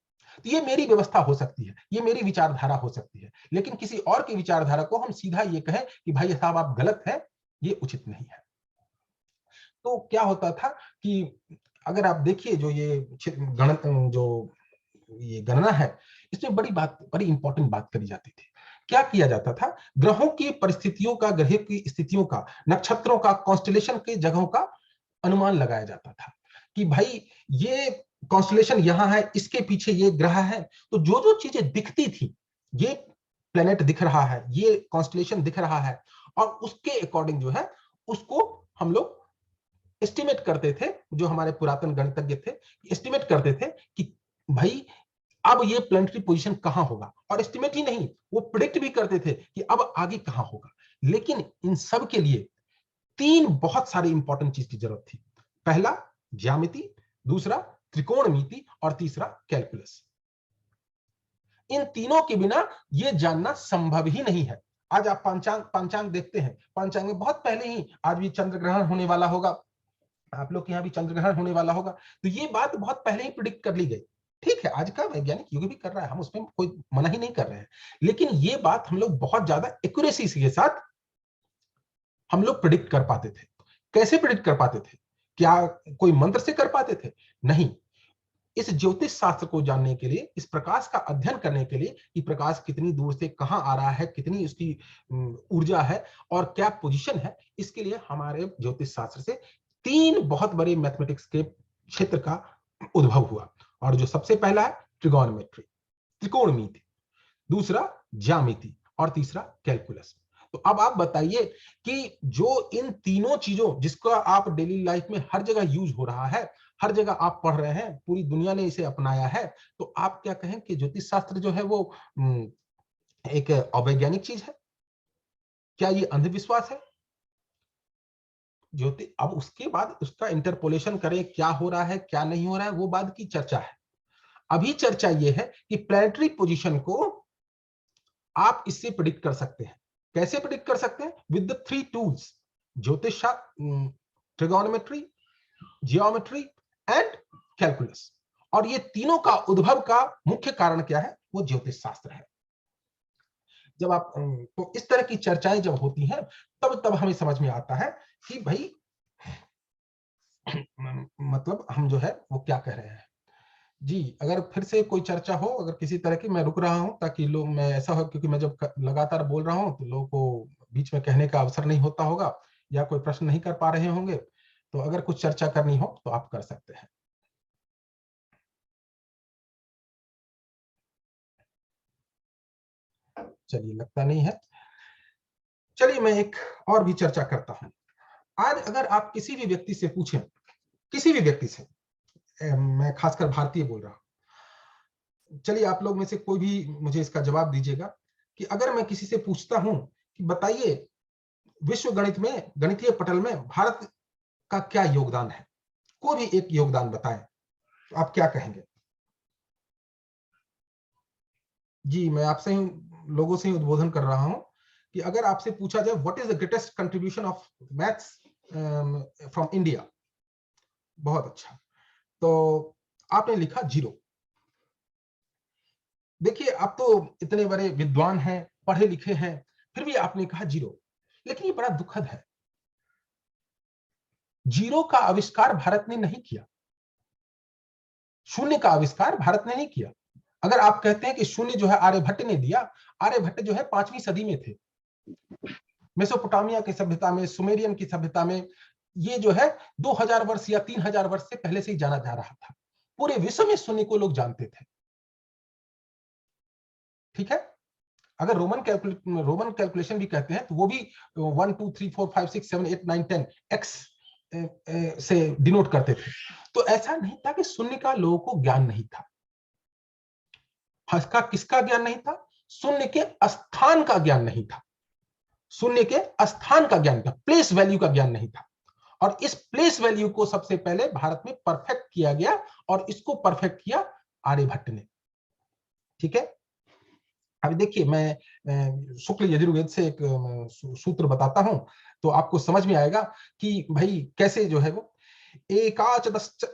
तो ये मेरी व्यवस्था हो सकती है, ये मेरी विचारधारा हो सकती है, लेकिन किसी और की विचारधारा को हम सीधा ये कहें कि भाई साहब आप गलत हैं, ये उचित नहीं है। तो क्या होता था कि अगर आप देखिए जो ये जो ये गणना है, इसमें बड़ी इंपॉर्टेंट बात करी जाती थी। क्या किया जाता था? ग्रहों की परिस्थितियों का, ग्रह की स्थितियों का, नक्षत्रों का, कॉन्स्टेलेशन के जगहों का अनुमान लगाया जाता था कि भाई ये कॉन्स्टेलेशन यहां है, इसके पीछे ये ग्रह है। तो जो जो चीजें दिखती थी, ये प्लेनेट दिख रहा है, ये कॉन्स्टेलेशन दिख रहा है, और उसके अकॉर्डिंग जो है उसको हम लोग एस्टिमेट करते थे। जो हमारे पुरातन गणितज्ञ थे, एस्टिमेट करते थे कि भाई अब ये प्लेनेटरी पोजीशन कहां होगा, और एस्टिमेट ही नहीं, वो प्रिडिक्ट भी करते थे कि अब आगे कहां होगा। लेकिन इन सब के लिए 3 बहुत सारी इंपॉर्टेंट चीज की जरूरत थी। पहला ज्यामिति, दूसरा त्रिकोणमिति, और तीसरा कैलकुलस। इन तीनों के बिना ये जानना संभव ही नहीं है। आज आप पंचांग देखते हैं, पंचांग में बहुत पहले ही आज भी चंद्र ग्रहण होने वाला होगा, आप लोग के यहाँ भी चंद्र ग्रहण होने वाला होगा, तो ये बात बहुत पहले ही प्रिडिक्ट कर ली गई। ठीक है, आज का वैज्ञानिक युग भी कर रहा है, हम उसमें कोई मना ही नहीं कर रहे हैं, लेकिन ये बात हम लोग बहुत ज्यादा एक्यूरेसी के साथ हम लोग प्रिडिक्ट कर पाते थे। कैसे प्रिडिक्ट कर पाते थे? क्या कोई मंत्र से कर पाते थे? नहीं। इस ज्योतिष शास्त्र को जानने के लिए, इस प्रकाश का अध्ययन करने के लिए कि प्रकाश कितनी दूर से कहां आ रहा है, कितनी उसकी ऊर्जा है और क्या पोजीशन है, इसके लिए हमारे ज्योतिष शास्त्र से 3 बहुत बड़े मैथमेटिक्स के क्षेत्र का उद्भव हुआ। और जो सबसे पहला है ट्रिगोनोमेट्री, त्रिकोणमिति, दूसरा ज्यामिति, और तीसरा कैलकुलस। तो अब आप बताइए कि जो इन तीनों चीजों जिसका आप डेली लाइफ में हर जगह यूज हो रहा है, हर जगह आप पढ़ रहे हैं, पूरी दुनिया ने इसे अपनाया है, तो आप क्या कहें कि ज्योतिष शास्त्र जो है वो एक अवैज्ञानिक चीज है? क्या ये अंधविश्वास है? ज्योतिष, अब उसके बाद उसका इंटरपोलेशन करें, क्या हो रहा है क्या नहीं हो रहा है, वो बाद की चर्चा है। अभी चर्चा ये है कि प्लैनेटरी पोजीशन को आप इससे प्रिडिक्ट कर सकते हैं। कैसे प्रिडिक्ट कर सकते हैं? विद द 3 टूल्स, ज्योतिष, ट्रिगोनोमेट्री, जियोमेट्री एंड कैलकुलस। और ये तीनों का उद्भव का मुख्य कारण क्या है? वो ज्योतिष शास्त्र है। जब आप तो इस तरह की चर्चाएं जब होती हैं, तब हमें समझ में आता है कि भाई मतलब हम जो है वो क्या कह रहे हैं। जी, अगर फिर से कोई चर्चा हो, अगर किसी तरह की, मैं रुक रहा हूं ताकि लोग, मैं ऐसा हो, क्योंकि मैं जब लगातार बोल रहा हूं तो लोगों को बीच में कहने का अवसर नहीं होता होगा, या कोई प्रश्न नहीं कर पा रहे होंगे, तो अगर कुछ चर्चा करनी हो तो आप कर सकते हैं। चलिए, लगता नहीं है। चलिए मैं एक और भी चर्चा करता हूं। आज अगर आप किसी भी व्यक्ति से पूछें, किसी भी व्यक्ति से, मैं खासकर भारतीय बोल रहा हूं, चलिए आप लोग में से कोई भी मुझे इसका जवाब दीजिएगा कि अगर मैं किसी से पूछता हूं कि बताइए विश्व गणित में, गणितीय पटल में भारत का क्या योगदान है, कोई भी एक योगदान बताएं, तो आप क्या कहेंगे? जी, मैं आपसे ही, लोगों से ही उद्बोधन कर रहा हूं कि अगर आपसे पूछा जाए what is the greatest contribution of maths from India, बहुत अच्छा, तो आपने लिखा 0। देखिए, आप तो इतने बड़े विद्वान हैं, पढ़े लिखे हैं, फिर भी आपने कहा 0। लेकिन ये बड़ा दुखद है, 0 का आविष्कार भारत ने नहीं किया, शून्य का आविष्कार भारत ने नहीं किया। अगर आप कहते हैं कि शून्य जो है आर्यभट्ट ने दिया, आर्यभट्ट जो है 5वीं सदी में थे, मेसोपोटामिया की सभ्यता में, सुमेरियन की सभ्यता में, ये जो है 2000 वर्ष या 3000 वर्ष से पहले से ही जाना जा रहा था। पूरे विश्व में शून्य को लोग जानते थे। ठीक है, अगर रोमन कैलकुलेशन भी कहते हैं तो वो भी 1 2 3 4 5 6 7 8 9 10 एक्स से डिनोट करते थे। तो ऐसा नहीं था कि शून्य का लोगों को ज्ञान नहीं था। किसका ज्ञान नहीं था? शून्य के स्थान का ज्ञान नहीं था, शून्य के स्थान का ज्ञान था, प्लेस वैल्यू का ज्ञान नहीं था। और इस प्लेस वैल्यू को सबसे पहले भारत में परफेक्ट किया गया, और इसको परफेक्ट किया आर्यभट्ट ने। ठीक है, अभी देखिए मैं शुक्ल यजुर्वेद से एक सूत्र बताता हूं, तो आपको समझ में आएगा कि भाई कैसे जो है वो एकाच दश्च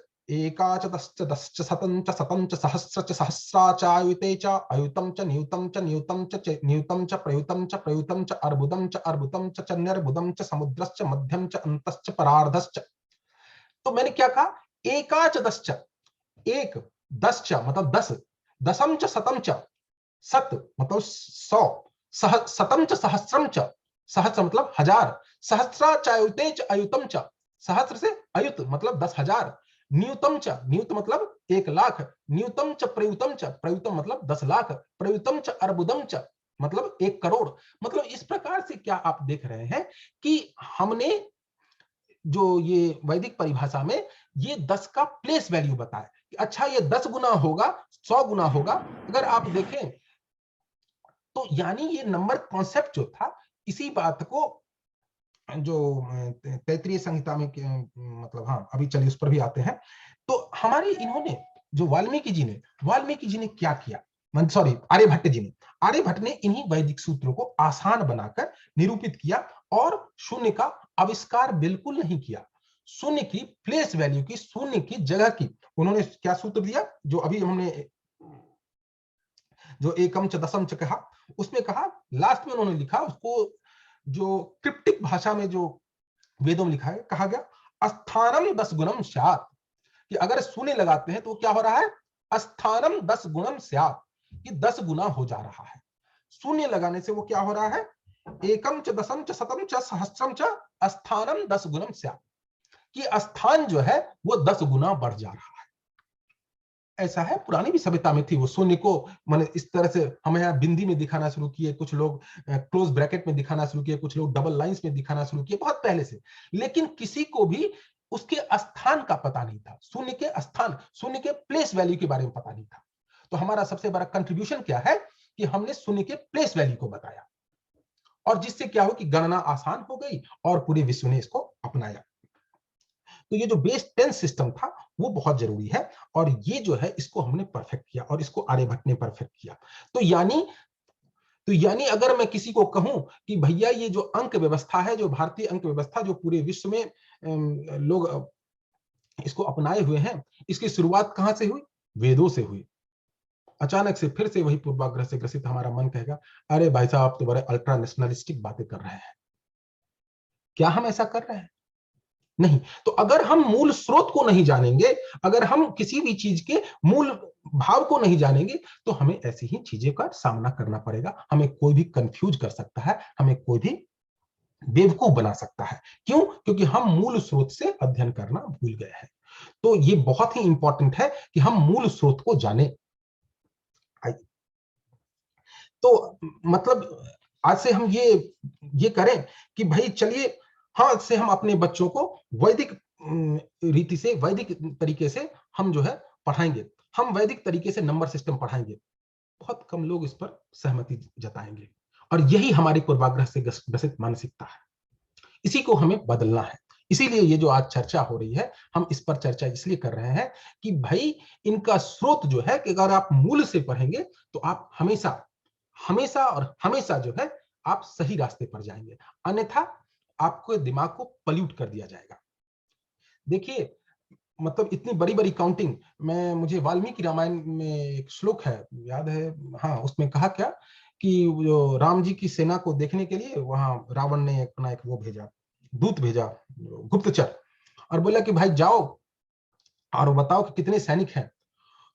शतं च सहस्र च सहस्राचायुते च अयुतं च नियुतं च नियुतं च नियुतं च प्रयुतं च अर्बुदं च चन्यर्बुदं च समुद्रश्च मध्यम च अंतश्च परार्धश्च। तो मैंने क्या कहा? एकाच दश्च, एक, दश्च मतलब 10, दशम च शतम च, सत मतलब 100, शतम च सहस्रम च, सहस्र मतलब 1000, सहस्राचायुते च अयुतम च, सहस्र से अयुत मतलब 10,000, न्यूतम च, न्यूत मतलब 1,00,000, न्यूतम च प्रयुतम च, प्रयुतम मतलब 10,00,000, प्रयुतम च अर्बुदम च मतलब 1 करोड़। मतलब इस प्रकार से क्या आप देख रहे हैं कि हमने जो ये वैदिक परिभाषा में ये 10 का प्लेस वैल्यू बताया कि अच्छा ये 10 गुना होगा, 100 गुना होगा। अगर आप देखें तो यानी ये नंबर कॉन्सेप्ट जो था, इसी बात को जो तैत्तिरीय संहिता में मतलब, हाँ अभी चलिए उस पर भी आते हैं। तो हमारे इन्होंने जो वाल्मीकि जी ने क्या किया, सॉरी आर्यभट्ट जी ने, आर्यभट्ट ने इन्हीं वैदिक सूत्रों को आसान बनाकर निरूपित किया, और शून्य का आविष्कार बिल्कुल नहीं किया। शून्य की प्लेस वैल्यू की, शून्य की जगह की उन्होंने क्या सूत्र दिया, जो अभी हमने जो एकम च दशम च कहा, उसमें कहा, लास्ट में उन्होंने लिखा उसको, जो क्रिप्टिक भाषा में जो वेदों में लिखा है, कहा गया स्थानम 10 गुणम स्यात्, कि अगर शून्य लगाते हैं तो क्या हो रहा है? स्थानम 10 गुणम स्यात्, कि 10 गुना हो जा रहा है। शून्य लगाने से वो क्या हो रहा है? एकम च दशम च शतम च सहस्रम च स्थानम 10 गुणम स्यात्, कि स्थान जो है वो 10 गुना बढ़ जा रहा है। ऐसा है, पुरानी भी सभ्यता में थी, वो शून्य को माने इस तरह से हमें यहाँ बिंदी में दिखाना शुरू किए, कुछ लोग क्लोज ब्रैकेट में दिखाना शुरू किए, कुछ लोग डबल लाइंस में दिखाना शुरू किए, बहुत पहले से। लेकिन किसी को भी उसके स्थान का पता नहीं था, शून्य के स्थान, शून्य के प्लेस वैल्यू के बारे में पता नहीं था। तो हमारा सबसे बड़ा कंट्रीब्यूशन क्या है कि हमने शून्य के प्लेस वैल्यू को बताया, और जिससे क्या हो कि गणना आसान हो गई और पूरे विश्व ने इसको अपनाया। तो ये जो बेस 10 सिस्टम था वो बहुत जरूरी है, और ये जो है इसको हमने परफेक्ट किया, और इसको आर्यभट्ट ने परफेक्ट किया। तो यानी अगर मैं किसी को कहूं कि भैया ये जो अंक व्यवस्था है, जो भारतीय अंक व्यवस्था जो पूरे विश्व में लोग इसको अपनाए हुए हैं, इसकी शुरुआत कहां से हुई? वेदों से हुई। अचानक से फिर से वही पूर्वाग्रह से ग्रसित हमारा मन कहेगा, अरे भाई साहब आप तो बड़े अल्ट्रा नेशनलिस्टिक बातें कर रहे हैं। क्या हम ऐसा कर रहे हैं? नहीं। तो अगर हम मूल स्रोत को नहीं जानेंगे, अगर हम किसी भी चीज के मूल भाव को नहीं जानेंगे, तो हमें ऐसी ही चीजों का सामना करना पड़ेगा। हमें कोई भी कंफ्यूज कर सकता है, हमें कोई भी बेवकूफ बना सकता है। क्यों? क्योंकि हम मूल स्रोत से अध्ययन करना भूल गए हैं। तो ये बहुत ही इंपॉर्टेंट है कि हम मूल स्रोत को जाने। तो मतलब आज से हम ये करें कि भाई चलिए, हाँ से हम अपने बच्चों को वैदिक रीति से, वैदिक तरीके से हम जो है पढ़ाएंगे, हम वैदिक तरीके से नंबर सिस्टम पढ़ाएंगे। बहुत कम लोग इस पर सहमति जताएंगे, और यही हमारी पूर्वाग्रह से ग्रसित मानसिकता है। इसी को हमें बदलना है। इसीलिए ये जो आज चर्चा हो रही है, हम इस पर चर्चा इसलिए कर रहे हैं कि भाई इनका स्रोत जो है, कि अगर आप मूल से पढ़ेंगे तो आप हमेशा हमेशा और हमेशा जो है आप सही रास्ते पर जाएंगे, अन्यथा आपको दिमाग को पल्यूट कर दिया जाएगा। देखिए, मतलब इतनी बड़ी-बड़ी काउंटिंग, मैं मुझे वाल्मीकि रामायण में एक श्लोक है, याद है, हाँ, उसमें कहा क्या कि जो राम जी की सेना को देखने के लिए वहां रावण ने अपना एक वो भेजा, दूत भेजा, गुप्तचर, और बोला कि भाई जाओ और बताओ कि कितने सैनिक हैं।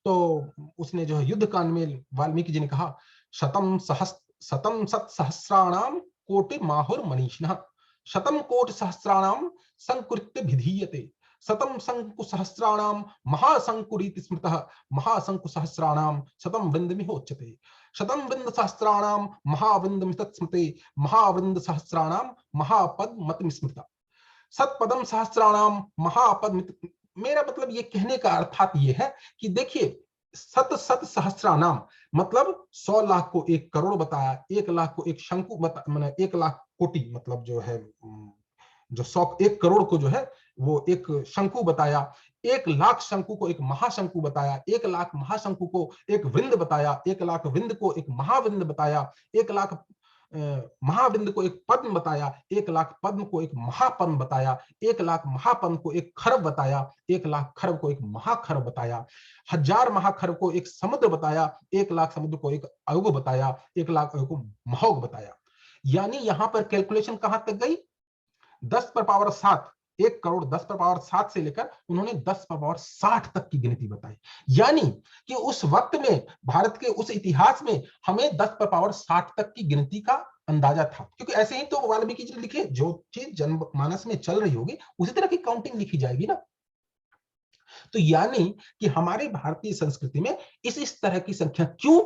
तो उसने जो है युद्ध कांड में वाल्मीकि जी ने कहा, शतम सत सहस्राणाम कोटि माहुर मनीषिणः, शतम कोटि सहस्राणाम संकृत्य विधीयते, शतम शंकु सहस्राणाम महाशंकुरीति स्मृतः, महाशंकु सहस्राणाम शतम वृंदमिहोच्यते, शतम वृंद सहस्राणाम महावृंदमितत् स्मृते, महावृंद सहस्राणाम महापद्मति स्मृता, सतपदम सहस्राणाम महापद। मेरा मतलब ये कहने का अर्थात ये है कि देखिए, सत सत सहस्रानाम मतलब 100 लाख को 1 करोड़ बताया, 1 लाख को 1 शंकु मतलब 1 लाख कोटि, मतलब जो है जो 1 करोड़ को जो है वो 1 शंकु बताया, 1 लाख शंकु को 1 महाशंकु बताया, 1 लाख महाशंकु को 1 वृंद बताया, 1 लाख वृंद को 1 महावृंद बताया, 1 लाख महाविंद को 1 पद्म बताया, 1 लाख पद्म को 1 महापद्म बताया, 1 लाख महापद्म को 1 खरब बताया, 1 लाख खरब को 1 महाखरब बताया, 1000 महाखरब को 1 समुद्र बताया, 1 लाख समुद्र को 1 अयुग बताया, 1 लाख अयुग को महोग बताया। यानी यहां पर कैलकुलेशन कहां तक गई, 10 पर पावर 7, 1 करोड़ 10 पर पावर 7 से लेकर उन्होंने 10 पर पावर 60 तक की गिनती बताई। यानी कि उस वक्त में, भारत के उस इतिहास में हमें 10 पर पावर 60 तक की गिनती का अंदाजा था, क्योंकि ऐसे ही तो वाल्मीकि जी ने लिखे, जो चीज जनमानस में चल रही होगी उसी तरह की काउंटिंग लिखी जाएगी ना। तो यानी कि हमारे भारतीय संस्कृति में इस तरह की संख्या क्यों,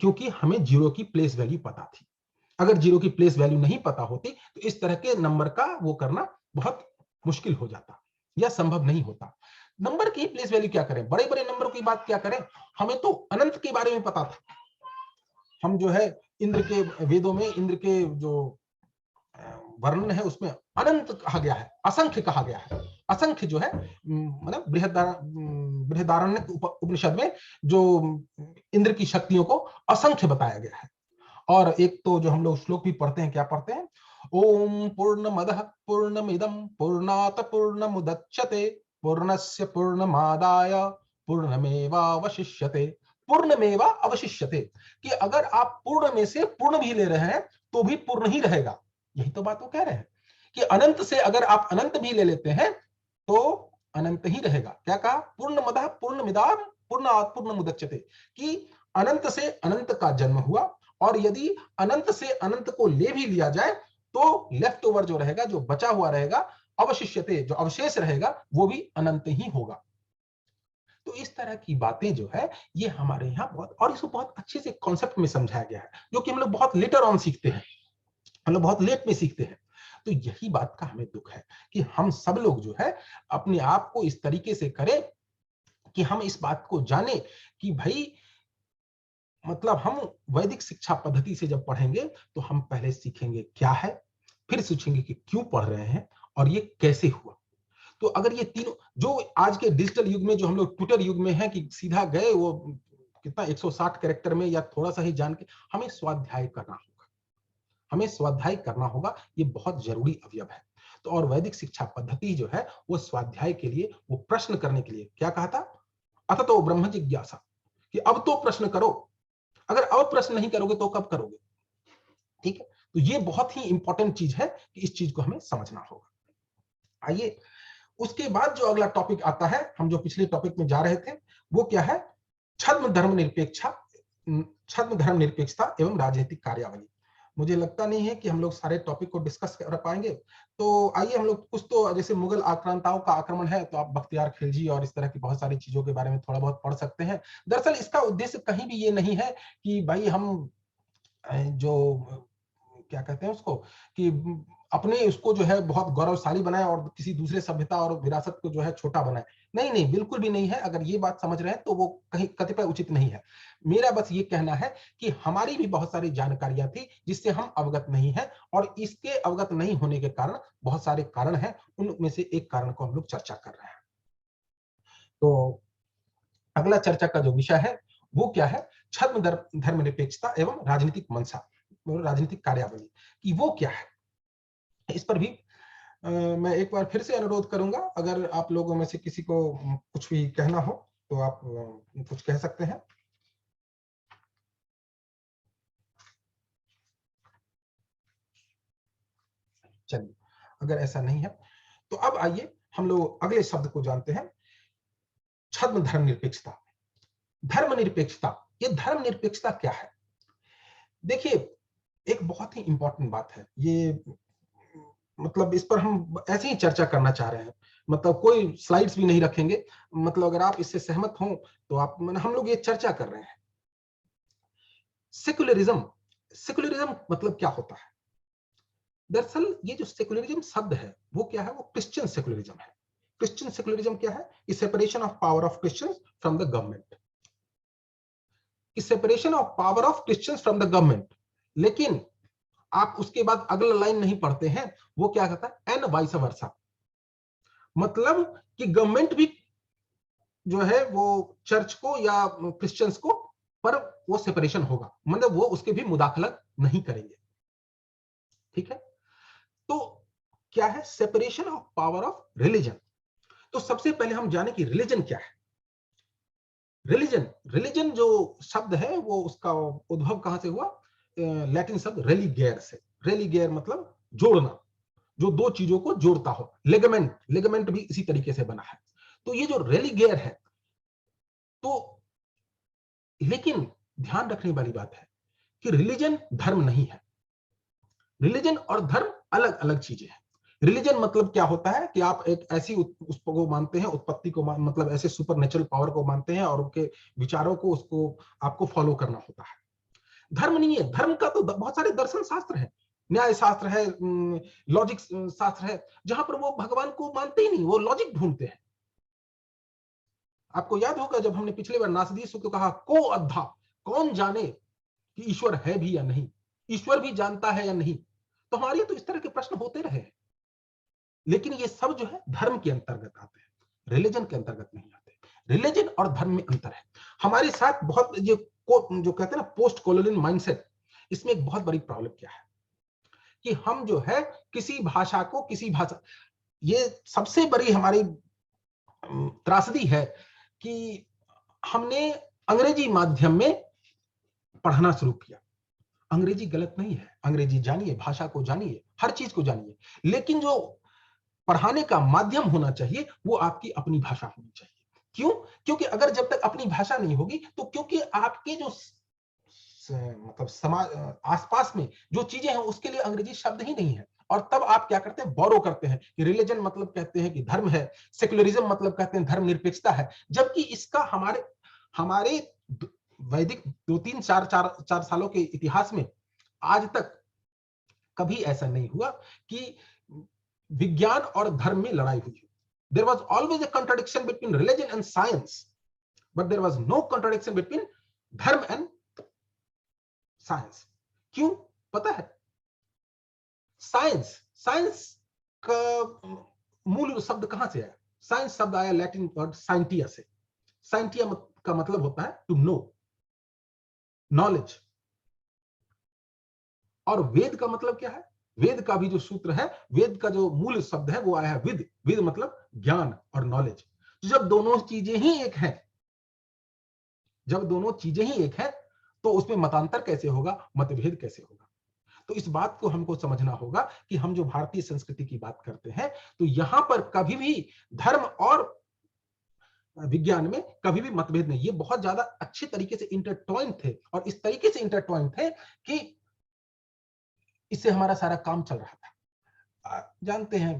क्योंकि हमें जीरो की प्लेस वैल्यू पता थी। अगर जीरो की प्लेस वैल्यू नहीं पता होती तो इस तरह के नंबर का वो करना बहुत मुश्किल हो जाता या संभव नहीं होता। नंबर की प्लेस वैल्यू क्या करें, बड़े बड़े नंबरों की बात क्या करें, हमें तो अनंत के बारे में पता था। हम जो है इंद्र के वेदों में इंद्र के जो वर्णन है उसमें अनंत कहा गया है, असंख्य कहा गया है। असंख्य जो है मतलब बृहदारण्यक उपनिषद में जो इंद्र की शक्तियों को असंख्य बताया गया है। और एक तो जो हम लोग श्लोक भी पढ़ते हैं, क्या पढ़ते हैं, ओम पूर्णमदः पूर्णमिदं पूर्णात पूर्णमुदच्यते पूर्णस्य पूर्णमादाय पूर्णमेवावशिष्यते, पूर्णमेवा अवशिष्यते, कि अगर आप पूर्ण में से पूर्ण भी ले रहे हैं तो भी पूर्ण ही रहेगा। यही तो बात वो कह रहे हैं कि अनंत से अगर आप अनंत भी ले लेते हैं तो अनंत ही रहेगा। क्या कहा, पूर्णमदः पूर्णमिदं पूर्णात पूर्णमुदच्यते, कि अनंत से अनंत का जन्म हुआ, और यदि अनंत से अनंत को ले भी लिया जाए तो लेफ्ट ओवर जो रहेगा, जो बचा हुआ रहेगा, अवशिष्यते, जो अवशेष रहेगा वो भी अनंत ही होगा। तो इस तरह की बातें जो है ये हमारे यहाँ बहुत, और इसको बहुत अच्छे से कॉन्सेप्ट में समझाया गया है, जो कि हम लोग बहुत लेटर ऑन सीखते हैं, हम लोग बहुत लेट में सीखते हैं। तो यही बात का हमें दुख है कि हम सब लोग जो है अपने आप को इस तरीके से करें कि हम इस बात को जाने कि भाई मतलब हम वैदिक शिक्षा पद्धति से जब पढ़ेंगे तो हम पहले सीखेंगे क्या है, फिर सीखेंगे कि क्यों पढ़ रहे हैं और ये कैसे हुआ। तो अगर ये तीनों, जो आज के डिजिटल युग में, जो हम लोग ट्विटर युग में हैं कि सीधा गए वो कितना 160 कैरेक्टर में या थोड़ा सा ही जान के, हमें स्वाध्याय करना होगा, हमें स्वाध्याय करना होगा, ये बहुत जरूरी अवयव है। तो और वैदिक शिक्षा पद्धति जो है वो स्वाध्याय के लिए, वो प्रश्न करने के लिए, क्या कहा था, अथ तो ब्रह्म जिज्ञासा, कि अब तो प्रश्न करो, अगर अब प्रश्न नहीं करोगे तो कब करोगे। ठीक है, तो ये बहुत ही इंपॉर्टेंट चीज है कि इस चीज को हमें समझना होगा। आइए, उसके बाद जो अगला टॉपिक आता है, हम जो पिछले टॉपिक में जा रहे थे, वो क्या है, छद्म धर्म निरपेक्षा, छद्म धर्म निरपेक्षता एवं राजनीतिक कार्यावली। मुझे लगता नहीं है कि हम लोग सारे टॉपिक को डिस्कस कर पाएंगे, तो आइए हम लोग कुछ तो, जैसे मुगल आक्रांताओं का आक्रमण है तो आप बख्तियार खिलजी और इस तरह की बहुत सारी चीजों के बारे में थोड़ा बहुत पढ़ सकते हैं। दरअसल इसका उद्देश्य कहीं भी ये नहीं है कि भाई हम जो क्या कहते हैं उसको कि अपने उसको जो है बहुत गौरवशाली बनाए और किसी दूसरे सभ्यता और विरासत को जो है छोटा बनाए। नहीं, नहीं, बिल्कुल भी नहीं है। अगर ये बात समझ रहे हैं तो वो कहीं कतिपय उचित नहीं है। मेरा बस ये कहना है कि हमारी भी बहुत सारी जानकारियाँ थी जिससे हम अवगत नहीं हैं और इसके अवगत नहीं होने के कारण बहुत सारे कारण हैं, उनमें से एक कारण को हम लोग चर्चा कर रहे हैं। तो अगला चर्चा का जो विषय है वो क्या है? छद्म धर्मनिरपेक्षता एवं राजनीतिक मंशा, राजनीतिक कार्यावली कि वो क्या है? इस पर भी मैं एक बार फिर से अनुरोध करूंगा, अगर आप लोगों में से किसी को कुछ भी कहना हो तो आप कुछ कह सकते हैं। चलिए, अगर ऐसा नहीं है तो अब आइए हम लोग अगले शब्द को जानते हैं, छद्म धर्मनिरपेक्षता। धर्मनिरपेक्षता, ये धर्मनिरपेक्षता क्या है? देखिए, एक बहुत ही इंपॉर्टेंट बात है ये, मतलब इस पर हम ऐसे ही चर्चा करना चाह रहे हैं, मतलब कोई स्लाइड्स भी नहीं रखेंगे। मतलब अगर आप इससे सहमत हो तो आप, हम लोग ये चर्चा कर रहे हैं। सेकुलरिज्म, सेकुलरिज्म मतलब क्या होता है? दरअसल ये जो सेकुलरिज्म शब्द है वो क्या है? वो क्रिश्चियन सेकुलरिज्म है। क्रिश्चियन सेकुलरिज्म क्या है? Is separation of power of Christians from the government, is separation of power of Christians from the government. लेकिन आप उसके बाद अगला लाइन नहीं पढ़ते हैं, वो क्या कहता है? एंड वाइस वर्सा, मतलब कि गवर्नमेंट भी जो है वो चर्च को या क्रिश्चियंस को, पर वो सेपरेशन होगा, मतलब वो उसके भी मुदाखलत नहीं करेंगे। ठीक है? तो क्या है? Separation of power of religion. तो सबसे पहले हम जाने कि रिलीजन क्या है। रिलीजन, रिलीजन जो शब्द है वो उसका उद्भव कहां से हुआ? लैटिन शब्द रेलिगेयर से। रेलिगेयर मतलब जोड़ना, जो दो चीजों को जोड़ता हो। लिगामेंट, लिगामेंट भी इसी तरीके से बना है। तो ये जो रेलिगेयर है, तो लेकिन ध्यान रखने वाली बात है कि रिलीजन धर्म नहीं है। रिलीजन और धर्म अलग अलग चीजें हैं। रिलीजन मतलब क्या होता है कि आप एक ऐसी उसको मानते हैं, उत्पत्ति को मतलब ऐसे सुपर नेचुरल पावर को मानते हैं और उनके विचारों को, उसको आपको फॉलो करना होता है। धर्म नहीं है। धर्म का तो बहुत सारे दर्शन शास्त्र है, न्याय शास्त्र है, लॉजिक शास्त्र है, जहां पर वो भगवान को मानते ही नहीं, वो लॉजिक ढूंढते हैं। आपको याद होगा जब हमने पिछले बार नासदीस को कहा को अद्धा, कौन जाने कि ईश्वर है भी या नहीं, ईश्वर भी जानता है या नहीं। तो हमारे तो इस तरह के प्रश्न होते रहे हैं, लेकिन ये सब जो है धर्म के अंतर्गत आते हैं, रिलीजन के अंतर्गत नहीं आते। रिलीजन और धर्म में अंतर है। हमारे साथ बहुत जो कहते हैं ना पोस्ट कॉलोनियल माइंडसेट, इसमें एक बहुत बड़ी प्रॉब्लम क्या है कि हम जो है किसी भाषा को, किसी भाषा, ये सबसे बड़ी हमारी त्रासदी है कि हमने अंग्रेजी माध्यम में पढ़ना शुरू किया। अंग्रेजी गलत नहीं है, अंग्रेजी जानिए, भाषा को जानिए, हर चीज को जानिए, लेकिन जो पढ़ाने का माध्यम होना चाहिए वो आपकी अपनी भाषा होनी चाहिए। क्यों? क्योंकि अगर जब तक अपनी भाषा नहीं होगी तो, क्योंकि आपके जो मतलब समाज आसपास में जो चीजें हैं उसके लिए अंग्रेजी शब्द ही नहीं है। और तब आप क्या करते हैं? बोरो करते हैं कि रिलीजन मतलब कहते हैं कि धर्म है, सेक्युलरिज्म मतलब कहते हैं धर्मनिरपेक्षता है, जबकि इसका हमारे हमारे वैदिक 2-3-4 सालों के इतिहास में आज तक कभी ऐसा नहीं हुआ कि विज्ञान और धर्म में लड़ाई हुई। There was always a contradiction between religion and science, but there was no contradiction between धर्म and साइंस। क्यों? पता है? साइंस, साइंस का मूल शब्द कहां से आया? साइंस शब्द आया लैटिन वर्ड साइंटिया से। साइंटिया का मतलब होता है टू नो, नॉलेज। और वेद का मतलब क्या है? वेद का भी जो सूत्र है, वेद का जो मूल शब्द है वो आया है विद। विद मतलब ज्ञान और नॉलेज। तो जब दोनों चीजें ही एक हैं, जब दोनों चीजें ही एक हैं, तो उसमें मतांतर कैसे होगा, मतभेद कैसे होगा? तो इस बात को हमको समझना होगा कि हम जो भारतीय संस्कृति की बात करते हैं, तो यहां पर कभी भी धर्म और विज्ञान में कभी भी मतभेद नहीं। ये बहुत ज्यादा अच्छे तरीके से इंटरट्वाइन थे और इस तरीके से इंटरट्वाइन थे कि इससे हमारा सारा काम चल रहा था। जानते हैं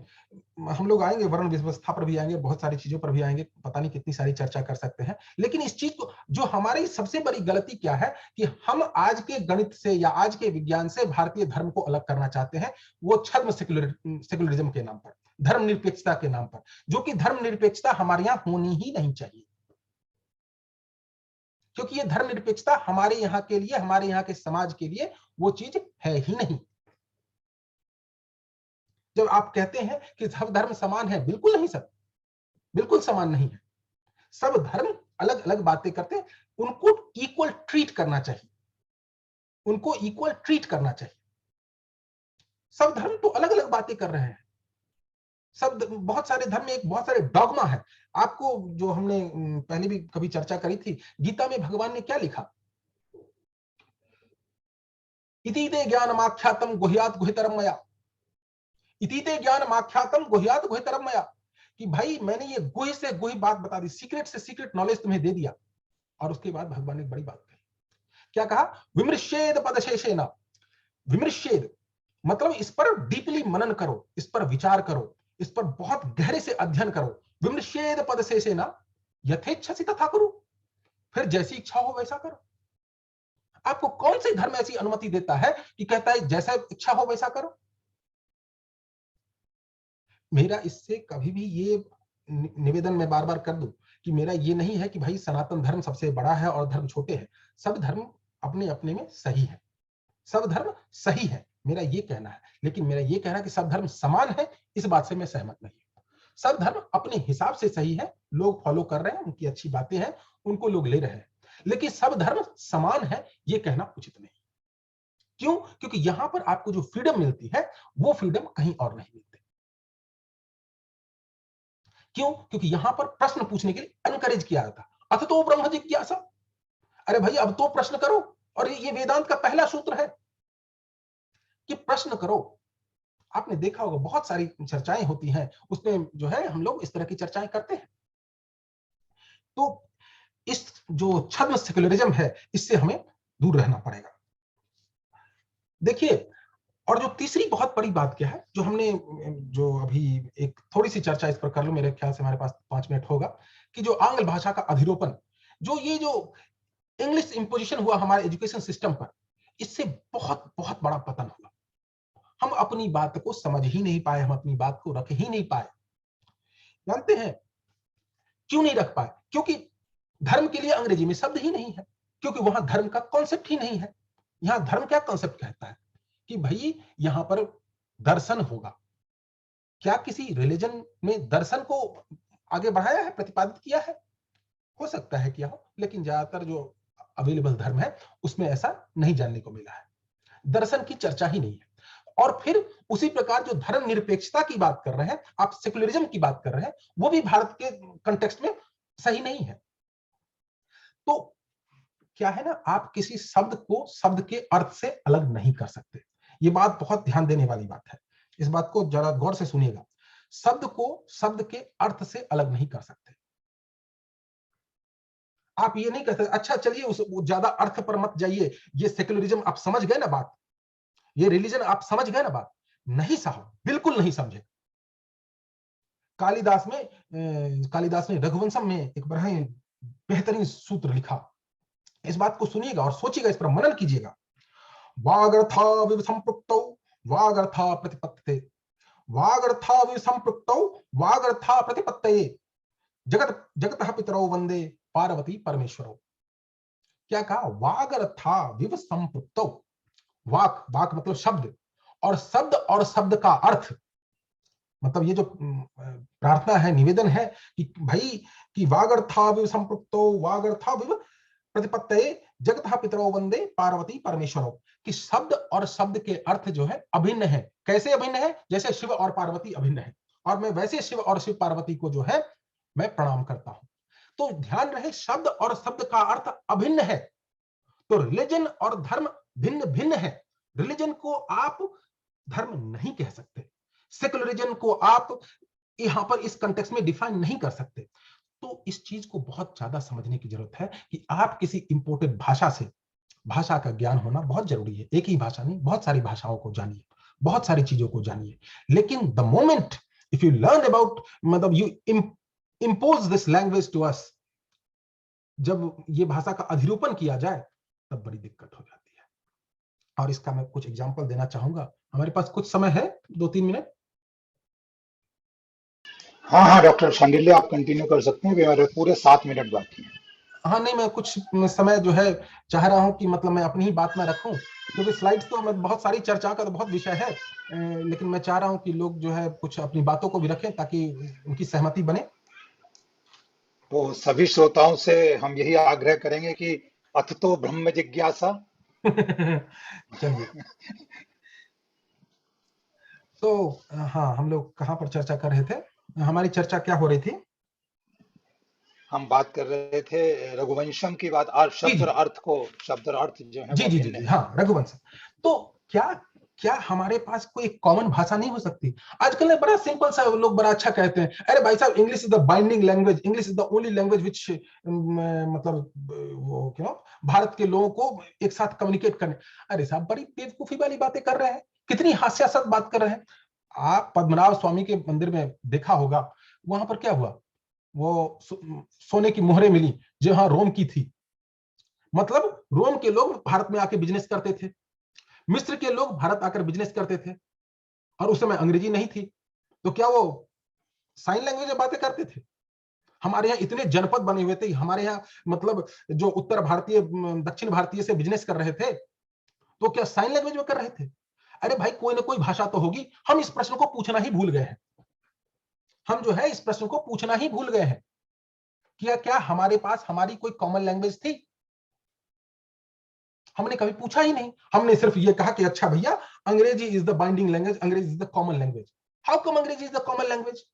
हम लोग आएंगे, वर्ण व्यवस्था पर भी आएंगे, बहुत सारी चीजों पर भी आएंगे, पता नहीं कितनी सारी चर्चा कर सकते हैं। लेकिन इस चीज को, जो हमारी सबसे बड़ी गलती क्या है कि हम आज के गणित से या आज के विज्ञान से भारतीय धर्म को अलग करना चाहते हैं, वो छद्म सेक्युलरिज्म के नाम पर, धर्मनिरपेक्षता के नाम पर, जो कि धर्मनिरपेक्षता हमारे यहाँ होनी ही नहीं चाहिए, क्योंकि ये धर्मनिरपेक्षता हमारे यहाँ के लिए, हमारे यहाँ के समाज के लिए वो चीज है ही नहीं। जब आप कहते हैं कि सब धर्म समान है, बिल्कुल नहीं सर, बिल्कुल समान नहीं है। सब धर्म अलग अलग बातें करते हैं, उनको इक्वल ट्रीट करना चाहिए, उनको इक्वल ट्रीट करना चाहिए। सब धर्म तो अलग अलग बातें कर रहे हैं, सब बहुत सारे धर्म में एक बहुत सारे डॉगमा है। आपको जो हमने पहले भी कभी चर्चा करी थी, गीता में भगवान ने क्या लिखा, इति ते ज्ञानमाख्यातम गुह्यात गुह्यतरम मया, इति ते ज्ञानमाख्यातम गुह्यात गुह्यतरम मया, कि भाई मैंने ये गुह से गुह बात बता दी, सीक्रेट से सीक्रेट नॉलेज तुम्हें दे दिया। और उसके बाद भगवान ने एक बड़ी बात कही, क्या कहा, विमृश्येद पदशेषेण, विमृश्येद मतलब इस पर डीपली मनन करो, इस पर विचार करो, इस पर बहुत गहरे से अध्ययन करो। विमृश्येद पदशेषेण यथेच्छसि तथा कुरु, फिर जैसी इच्छा हो वैसा करो। आपको कौन सी धर्म ऐसी अनुमति देता है कि कहता है जैसा इच्छा हो वैसा करो? मेरा इससे कभी भी ये निवेदन मैं बार बार कर दूं कि मेरा ये नहीं है कि भाई सनातन धर्म सबसे बड़ा है और धर्म छोटे हैं। सब धर्म अपने अपने में सही है, सब धर्म सही है, मेरा ये कहना है। लेकिन मेरा ये कहना है कि सब धर्म समान है, इस बात से मैं सहमत नहीं हूं। सब धर्म अपने हिसाब से सही है, लोग फॉलो कर रहे हैं, उनकी अच्छी बातें हैं, उनको लोग ले रहे हैं, लेकिन सब धर्म समान है ये कहना उचित नहीं। क्यों? क्योंकि यहां पर आपको जो फ्रीडम मिलती है वो फ्रीडम कहीं और नहीं मिलती। क्यों? क्योंकि यहां पर प्रश्न पूछने के लिए एनकरेज किया जाता, अथ तो ब्रह्म जिज्ञासा। अरे भाई अब तो प्रश्न करो, और ये वेदांत का पहला सूत्र है कि प्रश्न करो। आपने देखा होगा बहुत सारी चर्चाएं होती हैं, उसमें जो है हम लोग इस तरह की चर्चाएं करते हैं। तो इस जो छद्म सेक्युलरिज्म है, इससे हमें दूर रहना पड़ेगा। देखिए, और जो तीसरी बहुत बड़ी बात क्या है, जो हमने जो अभी एक थोड़ी सी चर्चा इस पर कर लूं, मेरे ख्याल से हमारे पास 5 मिनट होगा, कि जो आंग्ल भाषा का अधिरोपण, जो ये जो इंग्लिश इंपोजिशन हुआ हमारे एजुकेशन सिस्टम पर, इससे बहुत बहुत बड़ा पतन हुआ। हम अपनी बात को समझ ही नहीं पाए, हम अपनी बात को रख ही नहीं पाए। जानते हैं क्यों नहीं रख पाए? क्योंकि धर्म के लिए अंग्रेजी में शब्द ही नहीं है, क्योंकि वहां धर्म का कॉन्सेप्ट ही नहीं है। यहां धर्म क्या कॉन्सेप्ट कहता है कि भाई यहां पर दर्शन होगा। क्या किसी रिलीजन में दर्शन को आगे बढ़ाया है, प्रतिपादित किया है? हो सकता है किया हो, लेकिन ज्यादातर जो अवेलेबल धर्म है उसमें ऐसा नहीं जानने को मिला है। दर्शन की चर्चा ही नहीं है। और फिर उसी प्रकार जो धर्म निरपेक्षता की बात कर रहे हैं, आप सेक्युलरिज्म की बात कर रहे हैं, वो भी भारत के कंटेक्स्ट में सही नहीं है। तो क्या है ना, आप किसी शब्द को शब्द के अर्थ से अलग नहीं कर सकते। ये बात बहुत ध्यान देने वाली बात है, इस बात को जरा गौर से सुनिएगा। शब्द को शब्द के अर्थ से अलग नहीं कर सकते। आप ये नहीं कह सकते अच्छा चलिए उस ज्यादा अर्थ पर मत जाइए, ये सेक्युलरिज्म आप समझ गए ना बात, ये रिलीजन आप समझ गए ना बात। नहीं साहब, बिल्कुल नहीं समझे। कालिदास ने रघुवंशम में एक बड़ा ही बेहतरीन सूत्र लिखा। इस बात को सुनिएगा और सोचिएगा, इस पर मनन कीजिएगा। वागर्था विव संपृक्तौ वागर्था प्रतिपत्ते, वागर्था विव संपृक्तौ वागर्था प्रतिपत्तये, जगत जगतः पितरौ वंदे पार्वती परमेश्वरौ। क्या कहा? वागर्था विव संपृक्तौ, वाक वाक मतलब शब्द, और शब्द का अर्थ, मतलब ये जो प्रार्थना है, निवेदन है कि भाई कि वागर्थाविव संपृक्तो वागर्थाविव प्रतिपत्तये जगतः पितरो वंदे पार्वती परमेश्वरो, कि शब्द और शब्द के अर्थ जो है अभिन्न है। कैसे अभिन्न है? जैसे शिव और पार्वती अभिन्न है, और मैं वैसे शिव और शिव पार्वती को जो है मैं प्रणाम करता हूं। तो ध्यान रहे, शब्द और शब्द का अर्थ अभिन्न है। तो रिलीजन और धर्म भिन्न भिन्न है। रिलीजन को आप धर्म नहीं कह सकते, सेकुलरिज्म को आप यहां पर इस कंटेक्स्ट में डिफाइन नहीं कर सकते। तो इस चीज को बहुत ज्यादा समझने की जरूरत है कि आप किसी इंपोर्टेड भाषा से, भाषा का ज्ञान होना बहुत जरूरी है। एक ही भाषा नहीं, बहुत सारी भाषाओं को जानिए, बहुत सारी चीजों को जानिए, लेकिन the moment if you learn about, मतलब you impose this language to us, जब ये भाषा का अधिरूपण किया जाए तब बड़ी दिक्कत हो जाती है। और इसका मैं कुछ एग्जांपल देना चाहूंगा। हमारे पास कुछ समय है, 2-3 मिनट। हाँ हाँ डॉक्टर शांडिल्य, आप कंटिन्यू कर सकते हैं, मेरे पूरे 7 मिनट बाकी हैं। हाँ नहीं, मैं कुछ समय जो है चाह रहा हूं कि मतलब मैं अपनी ही बात में रखूं, क्योंकि स्लाइड्स तो मैं बहुत सारी चर्चा का तो बहुत विषय है, लेकिन मैं चाह रहा हूं कि लोग जो है कुछ अपनी बातों को भी रखें ताकि उनकी सहमति बने। तो सभी श्रोताओं से हम यही आग्रह करेंगे कि अथ तो ब्रह्म जिज्ञासा। चलिए, तो हाँ, हम लोग कहाँ पर चर्चा कर रहे थे? हमारी चर्चा क्या हो रही थी? हम बात कर रहे थे रघुवंशम की बात, और जी शब्द जी और अर्थ को, शब्द और अर्थ जो है जी वो जी जी भिन्न जी, है। हाँ, रघुवंश। तो क्या क्या हमारे पास कोई कॉमन भाषा नहीं हो सकती? आजकल ने बड़ा सिंपल सा, लोग बड़ा अच्छा कहते हैं, अरे भाई साहब, English is the binding language, English is the only language which, मतलब वो क्यों, भारत के लोगों को एक साथ कम्युनिकेट करने। अरे साहब, बड़ी बेवकूफी वाली बातें कर रहे हैं, कितनी हास्यास्पद बात कर रहे हैं। आप पद्मनाभ स्वामी के मंदिर में देखा होगा, वहां पर क्या हुआ, वो सोने की मोहरें मिली जो हाँ रोम की थी। मतलब रोम के लोग भारत में आके बिजनेस करते थे, मिस्र के लोग भारत आकर बिजनेस करते थे, और उस समय अंग्रेजी नहीं थी, तो क्या वो साइन लैंग्वेज में बातें करते थे? हमारे यहाँ इतने जनपद बने हुए थे, हमारे यहाँ मतलब जो उत्तर भारतीय दक्षिण भारतीय से बिजनेस कर रहे थे, तो क्या साइन लैंग्वेज में कर रहे थे? अरे भाई, कोई ना कोई भाषा तो होगी। हम इस प्रश्न को पूछना ही भूल गए हैं, हम जो है इस प्रश्न को पूछना ही भूल गए हैं, क्या क्या हमारे पास हमारी कोई कॉमन लैंग्वेज थी? हमने कभी पूछा ही नहीं, हमने सिर्फ ये कहा कि अच्छा भैया, अंग्रेजी इज द बाइंडिंग लैंग्वेज, अंग्रेजी is the common language. How come अंग्रेजी इज द कॉमन लैंग्वेज?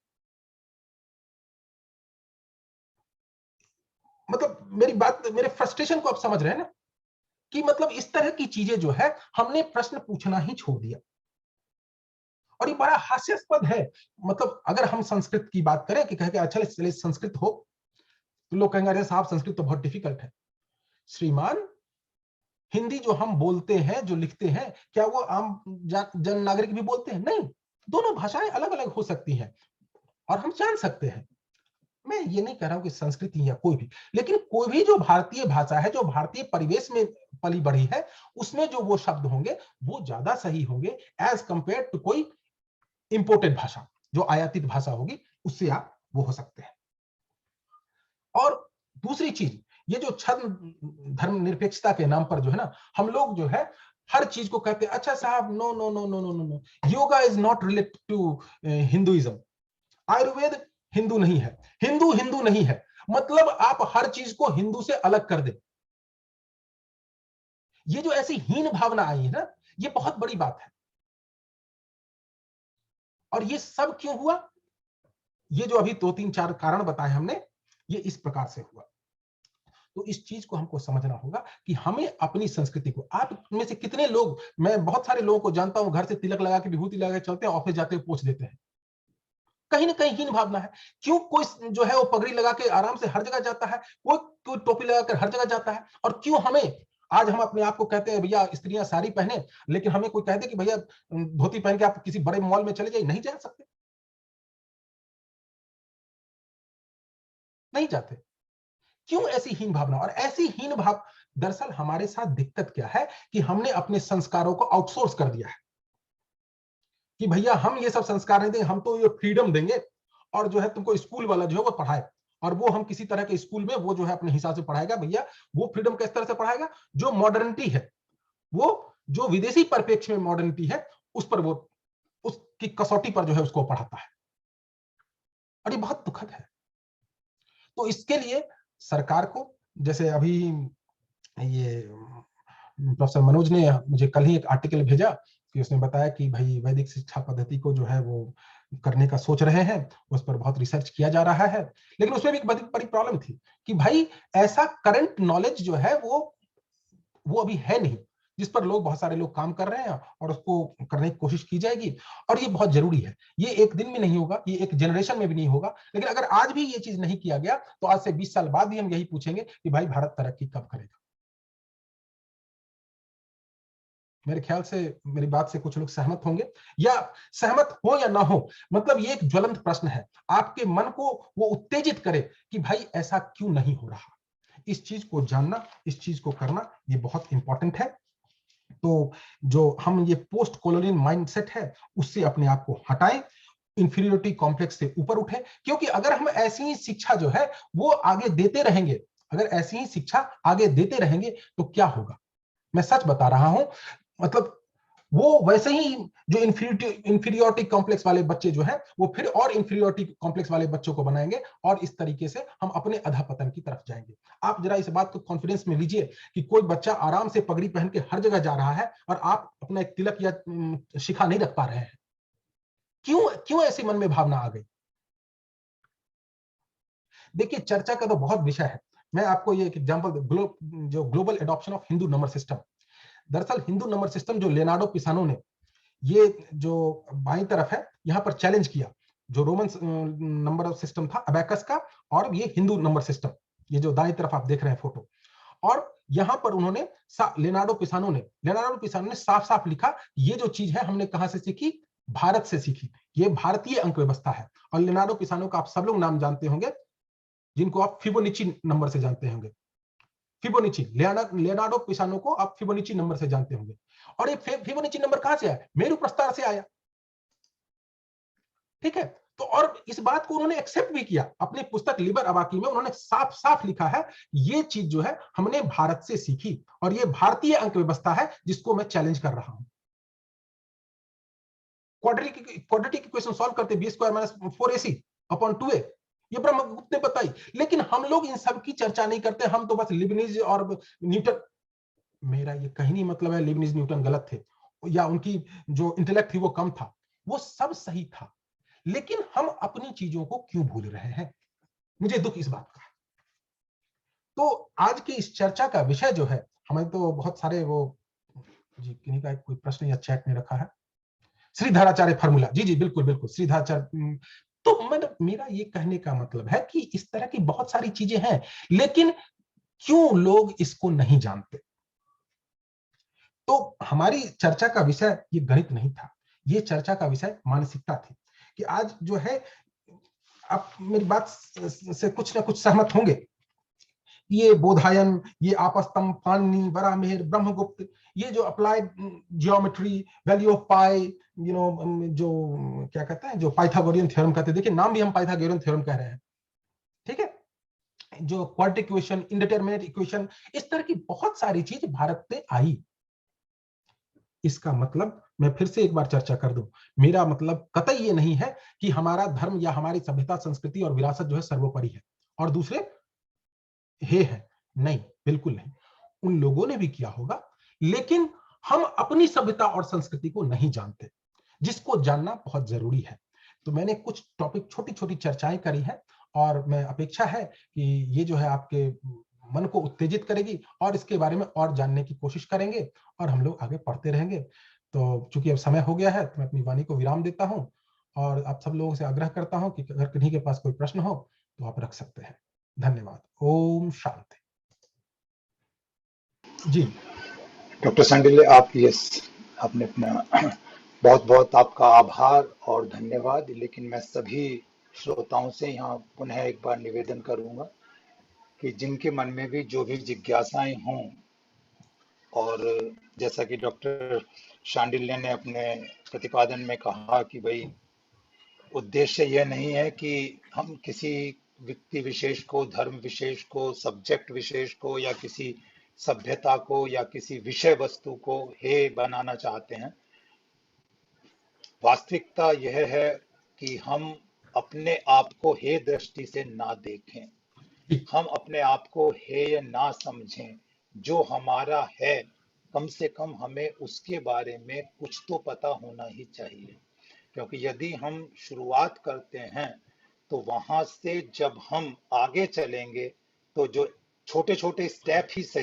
मतलब मेरी बात, मेरे फ्रस्ट्रेशन को आप समझ रहे हैं ना, कि मतलब इस तरह की चीजें जो है हमने प्रश्न पूछना ही छोड़ दिया, और ये बड़ा हास्यास्पद है। मतलब अगर हम संस्कृत की बात करें कि कह के अच्छा चलिए संस्कृत हो, तो लोग कहेंगे अरे साहब, संस्कृत तो बहुत डिफिकल्ट है। श्रीमान, हिंदी जो हम बोलते हैं, जो लिखते हैं, क्या वो आम जन नागरिक भी बोलते हैं? नहीं। दोनों भाषाएं अलग अलग हो सकती हैं, और हम जान सकते हैं। मैं ये नहीं कह रहा हूं कि संस्कृति या कोई भी, लेकिन कोई भी जो भारतीय भाषा है, जो भारतीय परिवेश में पली बढ़ी है, उसमें जो वो शब्द होंगे वो ज्यादा सही होंगे एज कंपेयर टू कोई इंपोर्टेड भाषा, जो आयातित भाषा होगी, उससे आप वो हो सकते हैं। और दूसरी चीज, ये जो छद्म धर्म निरपेक्षता के नाम पर जो है ना, हम लोग जो है हर चीज को कहते हैं अच्छा साहब, no no no no no no no, yoga is not related to Hinduism, Ayurveda Hindu नहीं है, हिंदू हिंदू नहीं है, मतलब आप हर चीज को हिंदू से अलग कर दे। ये जो ऐसी हीन भावना आई है ना, ये बहुत बड़ी बात है। और ये सब क्यों हुआ? ये जो अभी 2-3-4 कारण बताए हमने, ये इस प्रकार से हुआ। तो इस चीज को हमको समझना होगा कि हमें अपनी संस्कृति को, आप में से कितने लोग, मैं बहुत सारे लोगों को जानता हूं, घर से तिलक लगा के, विभूति लगा के चलते हैं, ऑफिस जाते हुए पोंछ देते हैं। कहीं ना कहीं हीन भावना है। क्यों कोई जो है वो पगड़ी लगा के आराम से हर जगह जाता है, कोई कोई टोपी लगाकर हर जगह जाता है, और क्यों हमें, आज हम अपने आप को कहते हैं भैया स्त्रियां साड़ी पहने, लेकिन हमें कोई कह दे कि भैया धोती पहन के आप किसी बड़े मॉल में चले जाइए, नहीं जा सकते, नहीं जाते। क्यों ऐसी हीन भावना? और ऐसी हीन भाव, दरअसल हमारे साथ दिक्कत क्या है कि हमने अपने संस्कारों को आउटसोर्स कर दिया है, कि भैया हम ये सब संस्कार नहीं देंगे, हम तो ये फ्रीडम देंगे, और जो है तुमको स्कूल वाला जो है वो पढ़ाए, और वो हम किसी तरह के स्कूल में वो जो है अपने हिसाब से पढ़ाएगा। भैया वो फ्रीडम किस तरह से पढ़ाएगा? जो मॉडर्निटी है, वो जो विदेशी परिप्रेक्ष्य में मॉडर्निटी है, उस पर वो, उसकी कसौटी पर जो है उसको पढ़ाता है, और ये बहुत दुखद है। तो इसके लिए सरकार को, जैसे अभी ये प्रोफेसर मनोज ने मुझे कल ही एक आर्टिकल भेजा कि उसने बताया कि भाई वैदिक शिक्षा पद्धति को जो है वो करने का सोच रहे हैं, उस पर बहुत रिसर्च किया जा रहा है, लेकिन उसमें भी एक बड़ी प्रॉब्लम थी कि भाई ऐसा करंट नॉलेज जो है वो अभी है नहीं, जिस पर लोग, बहुत सारे लोग काम कर रहे हैं, और उसको करने की कोशिश की जाएगी, और ये बहुत जरूरी है। ये एक दिन में नहीं होगा, ये एक जनरेशन में भी नहीं होगा, लेकिन अगर आज भी ये चीज नहीं किया गया, तो आज से 20 साल बाद भी हम यही पूछेंगे कि भाई भारत तरक्की कब करेगा। मेरे ख्याल से मेरी बात से कुछ लोग सहमत होंगे, या सहमत हो या ना हो, मतलब ये एक ज्वलंत प्रश्न है, आपके मन को वो उत्तेजित करे कि भाई ऐसा क्यों नहीं हो रहा। इस चीज को जानना, इस चीज को करना, ये बहुत इंपॉर्टेंट है। तो जो हम ये पोस्ट कॉलोनियल माइंडसेट है, उससे अपने आप को हटाएं, इंफीरियोरिटी कॉम्प्लेक्स से ऊपर उठे, क्योंकि अगर हम ऐसी ही शिक्षा जो है वो आगे देते रहेंगे, अगर ऐसी ही शिक्षा आगे देते रहेंगे तो क्या होगा। मैं सच बता रहा हूं, मतलब वो वैसे ही जो इंफीरियोरिटी कॉम्प्लेक्स वाले बच्चे जो है वो फिर और इंफीरियोरिटी कॉम्प्लेक्स वाले बच्चों को बनाएंगे, और इस तरीके से हम अपने अधःपतन की तरफ जाएंगे। आप जरा इस बात को कॉन्फिडेंस में लीजिए कि कोई बच्चा आराम से पगड़ी पहन के हर जगह जा रहा है और आप अपना एक तिलक या शिखा नहीं रख पा रहे हैं। क्यों क्यों ऐसी मन में भावना आ गई। देखिए, चर्चा का तो बहुत विषय है। मैं आपको ये एक एग्जांपल, जो global adoption of Hindu number system, दरअसल हिंदू नंबर सिस्टम जो लियोनार्डो पिसानो ने, ये जो बाईं तरफ है यहाँ पर चैलेंज किया, जो रोमन नंबर सिस्टम था अबैकस का, और ये हिंदू नंबर सिस्टम, ये जो दाईं तरफ आप देख रहे हैं फोटो। और यहां पर उन्होंने लियोनार्डो पिसानो ने साफ साफ लिखा, ये जो चीज है हमने कहां से सीखी, भारत से सीखी, ये भारतीय अंक व्यवस्था है। और लियोनार्डो पिसानो का आप सब लोग नाम जानते होंगे, जिनको आप फिबोनाची नंबर से जानते होंगे। फिबोनाची, लियोनार्डो पिसानो को आप फिबोनाची नंबर से जानते होंगे। और ये फिबोनाची नंबर कहां से आया, मेरु प्रस्तार से आया। ठीक है, तो और इस बात को उन्होंने एक्सेप्ट भी किया, अपनी पुस्तक लिबर अबाकी में उन्होंने साफ साफ लिखा है, ये चीज जो है हमने भारत से सीखी, और ये भारतीय अंक व्यवस्था है जिसको मैं चैलेंज कर रहा हूं। क्वाड्रेटिक इक्वेशन सॉल्व करते, B square minus 4ac upon 2a, ये ब्रह्मगुप्त ने बताई। लेकिन हम लोग इन सब की चर्चा नहीं करते, हम तो बस लिबनिज और न्यूटन, मेरा ये कहीं नहीं मतलब है लिबनिज न्यूटन गलत थे या उनकी जो इंटेलेक्ट थी वो कम था, वो सब सही था, लेकिन हम अपनी चीजों को क्यों भूल रहे हैं, मुझे दुख इस बात का। तो आज की इस चर्चा का विषय जो है, हमें तो बहुत सारे वो, जी किन्हीं का कोई प्रश्न या चैट में रखा है, श्रीधराचार्य फार्मूला, जी जी बिल्कुल बिल्कुल श्रीधराचार्य। तो मतलब मेरा ये कहने का मतलब है कि इस तरह की बहुत सारी चीजें हैं, लेकिन क्यों लोग इसको नहीं जानते। तो हमारी चर्चा का विषय ये गणित नहीं था, ये चर्चा का विषय मानसिकता थी, कि आज जो है, आप मेरी बात से कुछ ना कुछ सहमत होंगे, ये बोधायन, ये आपस्तंभ, पाणिनि, वराहमिहिर, ब्रह्मगुप्त, ये जो अप्लाइड जियोमेट्री, वैल्यू ऑफ पाई, जो क्या कहते हैं, जो पाइथागोरियन थ्योरम कहते हैं, देखिए नाम भी हम पाइथागोरियन थ्योरम कह रहे हैं। ठीक है, जो क्वाड्रेटिक इक्वेशन, इंडिटरमिनेट इक्वेशन, इस तरह की बहुत सारी चीज भारत से आई। इसका मतलब मैं फिर से एक बार चर्चा कर दूं, मेरा मतलब कतई ये नहीं है कि हमारा धर्म या हमारी सभ्यता, संस्कृति और विरासत जो है सर्वोपरि है और दूसरे है नहीं, बिल्कुल नहीं। उन लोगों ने भी किया होगा, लेकिन हम अपनी सभ्यता और संस्कृति को नहीं जानते, जिसको जानना बहुत जरूरी है। तो मैंने कुछ टॉपिक, छोटी छोटी चर्चाएं करी है, और मैं अपेक्षा है कि ये जो है आपके मन को उत्तेजित करेगी, और इसके बारे में और जानने की कोशिश करेंगे, और हम लोग आगे पढ़ते रहेंगे। तो चूंकि अब समय हो गया है, तो मैं अपनी वाणी को विराम देता हूं, और आप सब लोगों से आग्रह करता हूं कि अगर किन्हीं के पास कोई प्रश्न हो तो आप रख सकते हैं। धन्यवाद। ओम शांति। जी। डॉक्टर सांडिल्य, आप यस, आपने अपना बहुत बहुत आपका आभार और धन्यवाद। लेकिन मैं सभी श्रोताओं से यहाँ पुनः एक बार निवेदन करूंगा कि जिनके मन में भी जो भी जिज्ञासाएं हों, और जैसा कि डॉक्टर शांडिल्य ने अपने प्रतिपादन में कहा कि भाई उद्देश्य यह नहीं है कि हम किसी व्यक्ति विशेष को, धर्म विशेष को, सब्जेक्ट विशेष को, या किसी सभ्यता को या किसी विषय वस्तु को हे बनाना चाहते हैं। वास्तविकता यह है कि हम अपने आप को हे दृष्टि से ना देखें, हम अपने आप को हेय ना समझें। जो हमारा है, कम से कम हमें उसके बारे में कुछ तो पता होना ही चाहिए, क्योंकि यदि हम शुरुआत करते हैं तो वहां से जब हम आगे चलेंगे तो जो छोटे छोटे स्टेप ही सही